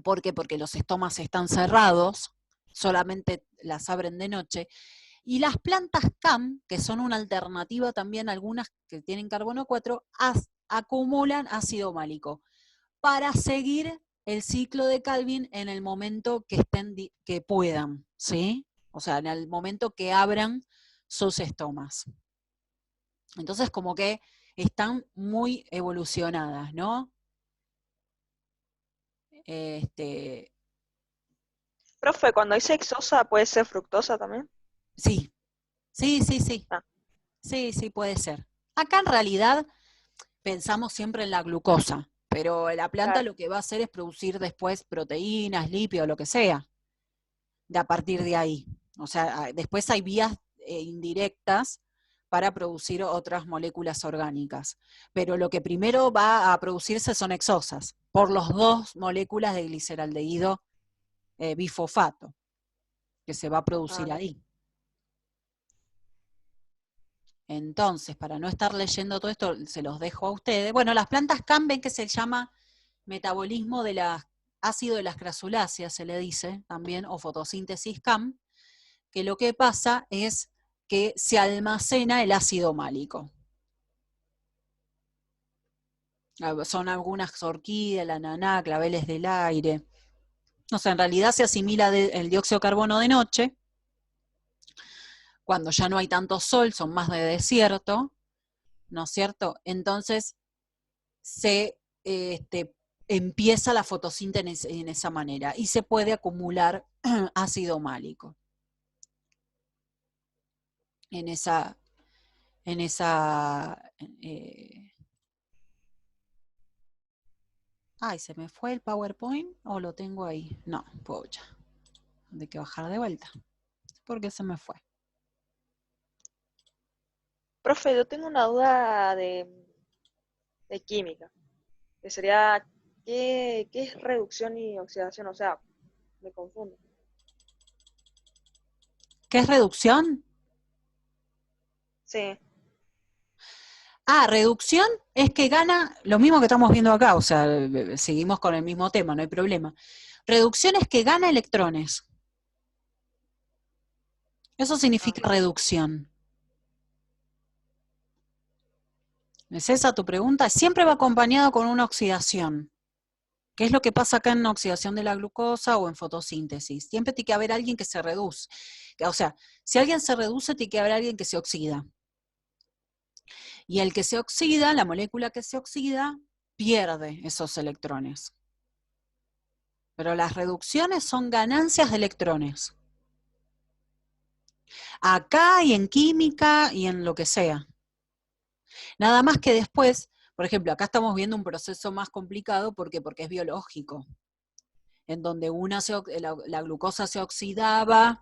¿Por qué? Porque los estomas están cerrados, solamente las abren de noche. Y las plantas CAM, que son una alternativa también, algunas que tienen carbono 4, acumulan ácido málico para seguir el ciclo de Calvin en el momento que puedan, ¿sí? O sea, en el momento que abran sus estomas. Entonces, como que están muy evolucionadas, ¿no? Profe, cuando dice exosa, ¿puede ser fructosa también? Sí, sí. Ah. Sí, puede ser. Acá en realidad pensamos siempre en la glucosa, pero la planta Claro. lo que va a hacer es producir después proteínas, lípidos, lo que sea, a partir de ahí. O sea, después hay vías indirectas para producir otras moléculas orgánicas. Pero lo que primero va a producirse son exosas, por las 2 moléculas de gliceraldehído bifosfato, que se va a producir ahí. Entonces, para no estar leyendo todo esto, se los dejo a ustedes. Bueno, las plantas CAM ven que se llama metabolismo de ácido de las crasuláceas, se le dice también, o fotosíntesis CAM, que lo que pasa es que se almacena el ácido málico. Son algunas orquídeas, la naná, claveles del aire. O sea, en realidad se asimila el dióxido de carbono de noche, cuando ya no hay tanto sol, son más de desierto, ¿no es cierto? Entonces se empieza la fotosíntesis en esa manera y se puede acumular ácido málico ay, ¿se me fue el PowerPoint o lo tengo ahí? No, pocha. de que bajar de vuelta. Porque se me fue. Profe, yo tengo una duda de química, que sería, ¿qué es reducción y oxidación? O sea, me confundo. ¿Qué es reducción? Sí, Ah, reducción es que gana lo mismo que estamos viendo acá, o sea, seguimos con el mismo tema, no hay problema. Reducción es que gana electrones. Eso significa reducción. ¿Es esa tu pregunta? Siempre va acompañado con una oxidación. ¿Qué es lo que pasa acá en la oxidación de la glucosa o en fotosíntesis? Siempre tiene que haber alguien que se reduce. O sea, si alguien se reduce, tiene que haber alguien que se oxida. Y el que se oxida, la molécula que se oxida, pierde esos electrones. Pero las reducciones son ganancias de electrones. Acá y en química y en lo que sea. Nada más que después, por ejemplo, acá estamos viendo un proceso más complicado porque es biológico, en donde la glucosa se oxidaba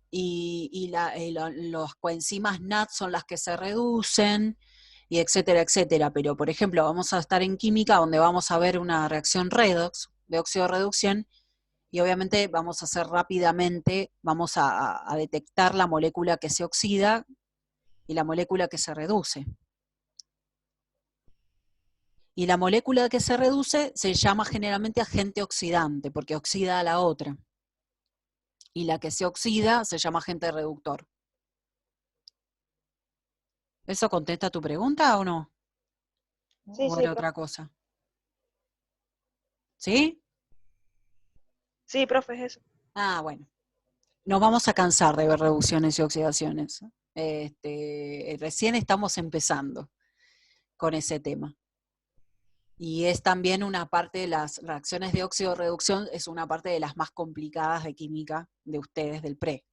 y los coenzimas NAT son las que se reducen, y etcétera, etcétera. Pero, por ejemplo, vamos a estar en química donde vamos a ver una reacción redox, de óxido-reducción, y obviamente vamos a hacer rápidamente, vamos a detectar la molécula que se oxida y la molécula que se reduce. Y la molécula que se reduce se llama generalmente agente oxidante, porque oxida a la otra. Y la que se oxida se llama agente reductor. ¿Eso contesta tu pregunta o no? sí, ¿O sí, era profe. otra cosa? ¿Sí? Sí, profe, es eso. Ah, bueno. Nos vamos a cansar de ver reducciones y oxidaciones. Recién estamos empezando con ese tema. Y es también una parte de las reacciones de óxido-reducción, es una parte de las más complicadas de química de ustedes, del pre.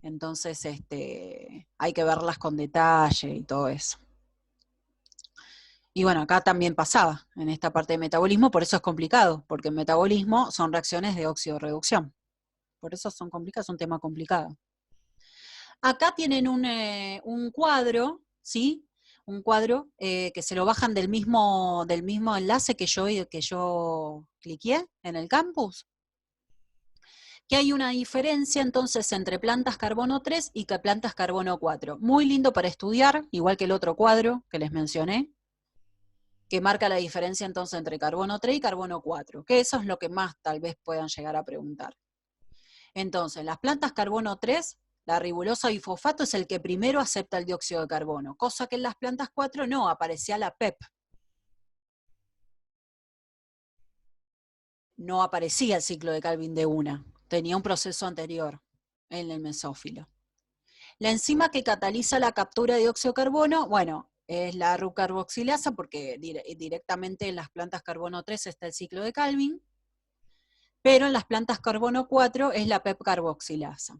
Entonces, hay que verlas con detalle y todo eso. Y bueno, acá también pasaba, en esta parte de metabolismo, por eso es complicado, porque en metabolismo son reacciones de óxido-reducción. Por eso son complicadas, es un tema complicado. Acá tienen un cuadro, ¿sí? Un cuadro que se lo bajan del mismo enlace que yo cliqué en el campus. Que hay una diferencia entonces entre plantas carbono 3 y plantas carbono 4. Muy lindo para estudiar, igual que el otro cuadro que les mencioné, que marca la diferencia entonces entre carbono 3 y carbono 4, que eso es lo que más tal vez puedan llegar a preguntar. Entonces, las plantas carbono 3, la ribulosa bifosfato es el que primero acepta el dióxido de carbono, cosa que en las plantas 4 no, aparecía la PEP. No aparecía el ciclo de Calvin de una, tenía un proceso anterior en el mesófilo. La enzima que cataliza la captura de dióxido de carbono, bueno, es la rucarboxilasa, porque directamente en las plantas carbono 3 está el ciclo de Calvin, pero en las plantas carbono 4 es la PEP carboxilasa.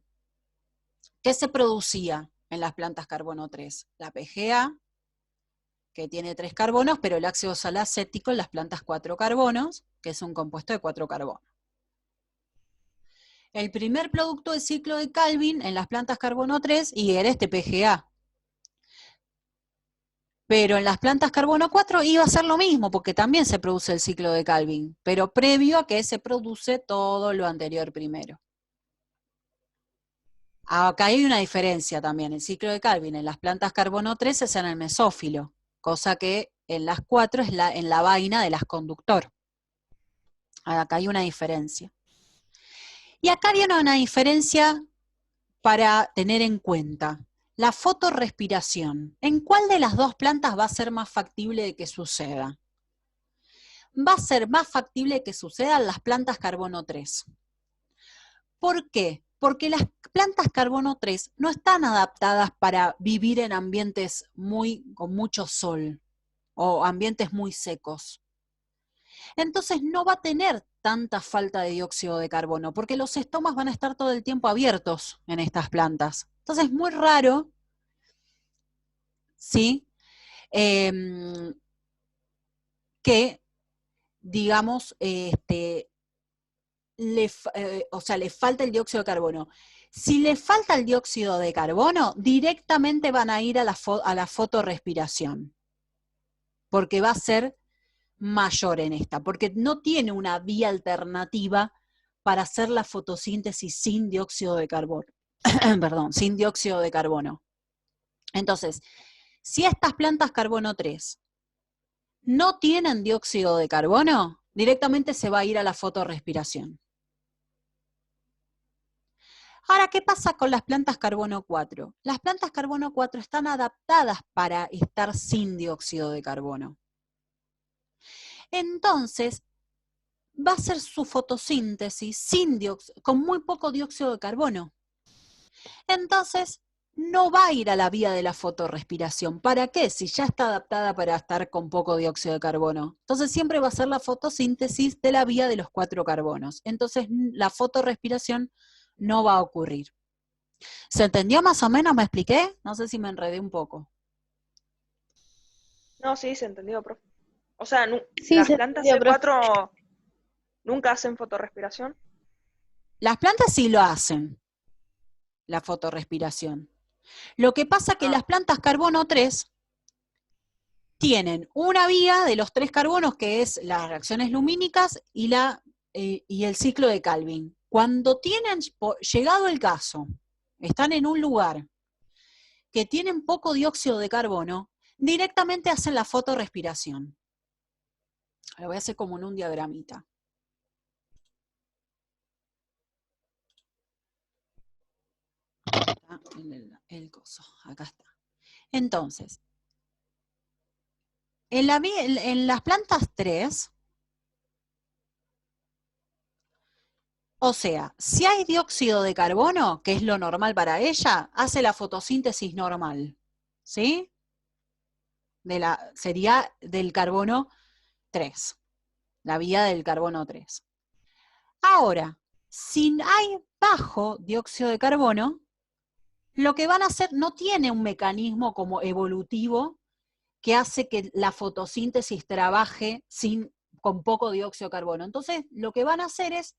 ¿Qué se producía en las plantas carbono 3? La PGA, que tiene 3 carbonos, pero el ácido salacético en las plantas 4 carbonos, que es un compuesto de 4 carbonos. El primer producto del ciclo de Calvin en las plantas carbono 3 y era este PGA. Pero en las plantas carbono 4 iba a ser lo mismo, porque también se produce el ciclo de Calvin, pero previo a que se produce todo lo anterior primero. Acá hay una diferencia también, el ciclo de Calvin en las plantas carbono 3 es en el mesófilo, cosa que en las 4 es en la vaina de las conductor. Acá hay una diferencia. Y acá viene una diferencia para tener en cuenta. La fotorrespiración. ¿En cuál de las dos plantas va a ser más factible de que suceda? Va a ser más factible que suceda en las plantas carbono 3. ¿Por qué? Porque las plantas carbono 3 no están adaptadas para vivir en ambientes con mucho sol o ambientes muy secos. Entonces no va a tener tanta falta de dióxido de carbono, porque los estomas van a estar todo el tiempo abiertos en estas plantas. Entonces es muy raro, ¿sí? Que, digamos, o sea, le falta el dióxido de carbono. Si le falta el dióxido de carbono, directamente van a ir a la fotorrespiración, porque va a ser mayor en esta, porque no tiene una vía alternativa para hacer la fotosíntesis sin dióxido de carbono. Perdón, sin dióxido de carbono. Entonces, si estas plantas carbono 3 no tienen dióxido de carbono, directamente se va a ir a la fotorrespiración. Ahora, ¿qué pasa con las plantas carbono 4? Las plantas carbono 4 están adaptadas para estar sin dióxido de carbono. Entonces, va a hacer su fotosíntesis con muy poco dióxido de carbono. Entonces, no va a ir a la vía de la fotorrespiración. ¿Para qué? Si ya está adaptada para estar con poco dióxido de carbono. Entonces, siempre va a ser la fotosíntesis de la vía de los 4 carbonos. Entonces, la fotorrespiración no va a ocurrir. ¿Se entendió más o menos? ¿Me expliqué? No sé si me enredé un poco. No, sí, se entendió, profe. O sea, Sí, las se plantas entendió, profe. C4 nunca hacen fotorrespiración. Las plantas sí lo hacen, la fotorrespiración. Lo que pasa es que las plantas carbono 3 tienen una vía de los 3 carbonos, que es las reacciones lumínicas y el ciclo de Calvin. Cuando tienen, llegado el caso, están en un lugar que tienen poco dióxido de carbono, directamente hacen la fotorrespiración. Lo voy a hacer como en un diagramita. El coso, acá está. Entonces, en las plantas 3, o sea, si hay dióxido de carbono, que es lo normal para ella, hace la fotosíntesis normal, ¿sí? Sería del carbono 3, la vía del carbono 3. Ahora, si hay bajo dióxido de carbono, lo que van a hacer no tiene un mecanismo como evolutivo que hace que la fotosíntesis trabaje con poco dióxido de carbono. Entonces, lo que van a hacer es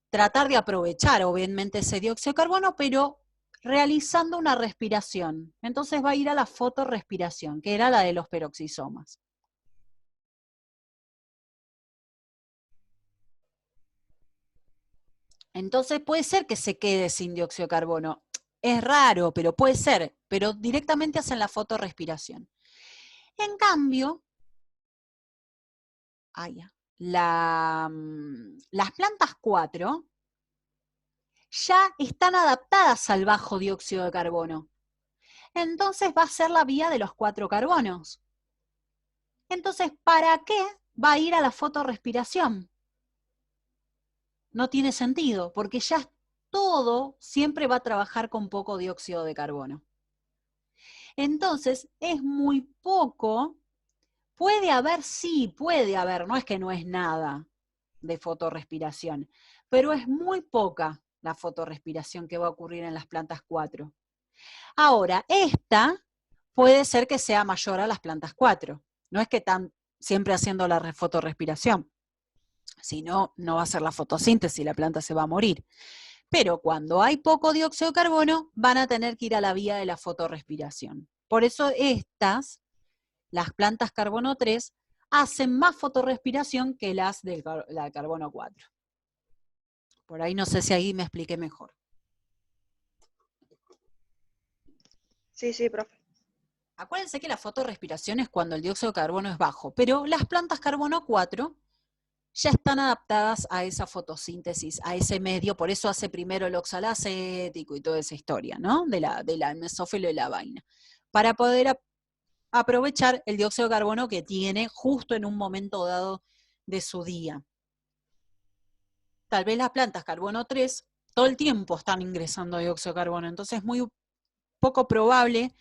tratar de aprovechar, obviamente, ese dióxido de carbono, pero realizando una respiración. Entonces va a ir a la fotorrespiración, que era la de los peroxisomas. Entonces puede ser que se quede sin dióxido de carbono. Es raro, pero puede ser, pero directamente hacen la fotorrespiración. En cambio, las plantas 4 ya están adaptadas al bajo dióxido de carbono. Entonces va a ser la vía de los 4 carbonos. Entonces, ¿para qué va a ir a la fotorrespiración? No tiene sentido, porque ya todo siempre va a trabajar con poco dióxido de carbono. Entonces, es muy poco. Puede haber, sí, puede haber, no es que no es nada de fotorrespiración, pero es muy poca la fotorrespiración que va a ocurrir en las plantas 4. Ahora, esta puede ser que sea mayor a las plantas 4. No es que están siempre haciendo la fotorrespiración, si no, no va a ser la fotosíntesis, la planta se va a morir. Pero cuando hay poco dióxido de carbono, van a tener que ir a la vía de la fotorrespiración. Por eso las plantas carbono 3, hacen más fotorrespiración que las de la carbono 4. Por ahí no sé si ahí me expliqué mejor. Sí, sí, profe. Acuérdense que la fotorrespiración es cuando el dióxido de carbono es bajo, pero las plantas carbono 4 ya están adaptadas a esa fotosíntesis, a ese medio, por eso hace primero el oxalacético y toda esa historia, ¿no? De la mesófilo y la vaina, para poder aprovechar el dióxido de carbono que tiene justo en un momento dado de su día. Tal vez las plantas carbono 3 todo el tiempo están ingresando dióxido de carbono, entonces es muy poco probable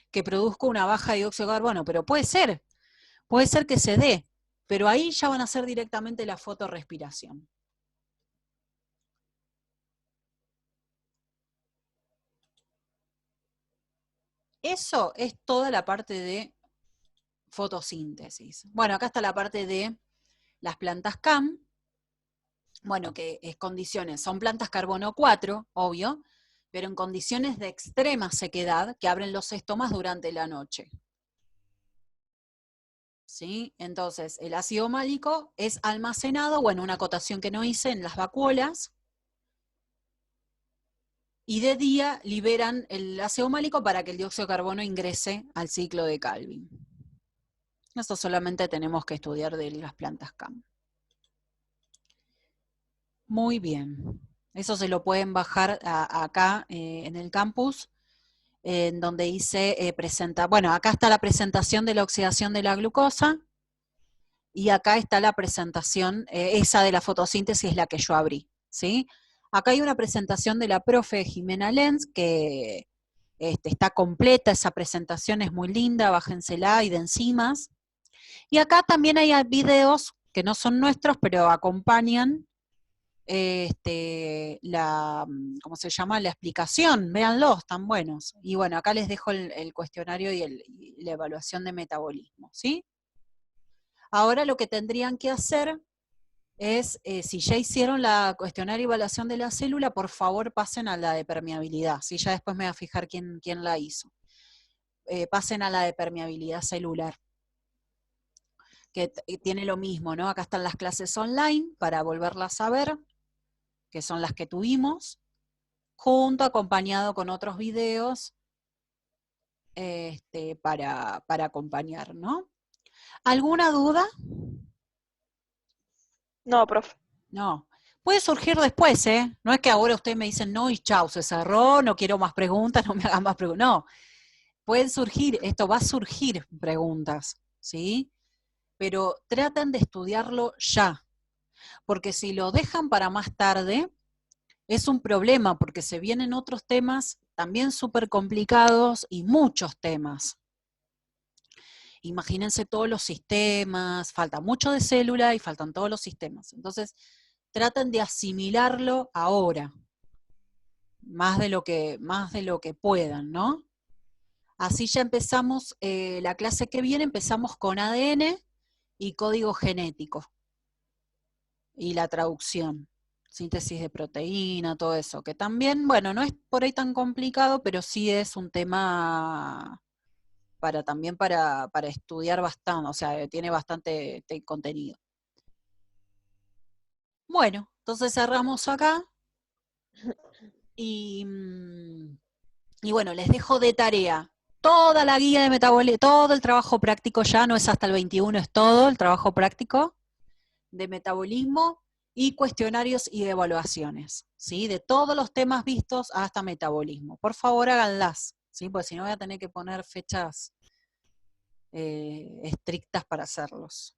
que produzca una baja de dióxido de carbono, pero puede ser que se dé, pero ahí ya van a hacer directamente la fotorrespiración. Eso es toda la parte de fotosíntesis. Bueno, acá está la parte de las plantas CAM, Bueno, que es condiciones, son plantas carbono 4, obvio, pero en condiciones de extrema sequedad que abren los estomas durante la noche. ¿Sí? Entonces, el ácido málico es almacenado, bueno, una acotación que no hice, en las vacuolas, y de día liberan el ácido málico para que el dióxido de carbono ingrese al ciclo de Calvin. Esto solamente tenemos que estudiar de las plantas CAM. Muy bien. Eso se lo pueden bajar acá en el campus, en donde dice bueno, acá está la presentación de la oxidación de la glucosa, y acá está la presentación, esa de la fotosíntesis es la que yo abrí, ¿sí? Acá hay una presentación de la profe Jimena Lenz, que está completa, esa presentación es muy linda, bájensela, y de enzimas. Y acá también hay videos que no son nuestros, pero acompañan ¿cómo se llama? La explicación, véanlos, están buenos. Y bueno, acá les dejo el cuestionario y la evaluación de metabolismo, ¿sí? Ahora lo que tendrían que hacer es, si ya hicieron la cuestionario y evaluación de la célula, por favor pasen a la de permeabilidad, ¿sí? Ya después me voy a fijar quién la hizo. Pasen a la de permeabilidad celular, que tiene lo mismo, ¿no? Acá están las clases online para volverlas a ver, que son las que tuvimos, acompañado con otros videos para acompañar, ¿no? ¿Alguna duda? No, profe. No. Puede surgir después, ¿eh? No es que ahora ustedes me dicen no y chau, se cerró, no quiero más preguntas, no me hagan más preguntas. No, pueden surgir, esto va a surgir preguntas, ¿sí? Pero traten de estudiarlo ya, porque si lo dejan para más tarde, es un problema, porque se vienen otros temas también súper complicados y muchos temas. Imagínense todos los sistemas, falta mucho de célula y faltan todos los sistemas. Entonces, traten de asimilarlo ahora, más de lo que puedan, ¿no? Así ya empezamos, la clase que viene empezamos con ADN y código genético, y la traducción, síntesis de proteína, todo eso, que también, bueno, no es por ahí tan complicado, pero sí es un tema también para estudiar bastante, o sea, tiene bastante contenido. Bueno, entonces cerramos acá, y bueno, les dejo de tarea toda la guía de metabolismo, todo el trabajo práctico, ya no es hasta el 21, es todo el trabajo práctico de metabolismo, y cuestionarios y evaluaciones, ¿sí? De todos los temas vistos hasta metabolismo. Por favor, háganlas, ¿sí? Porque si no voy a tener que poner fechas estrictas para hacerlos.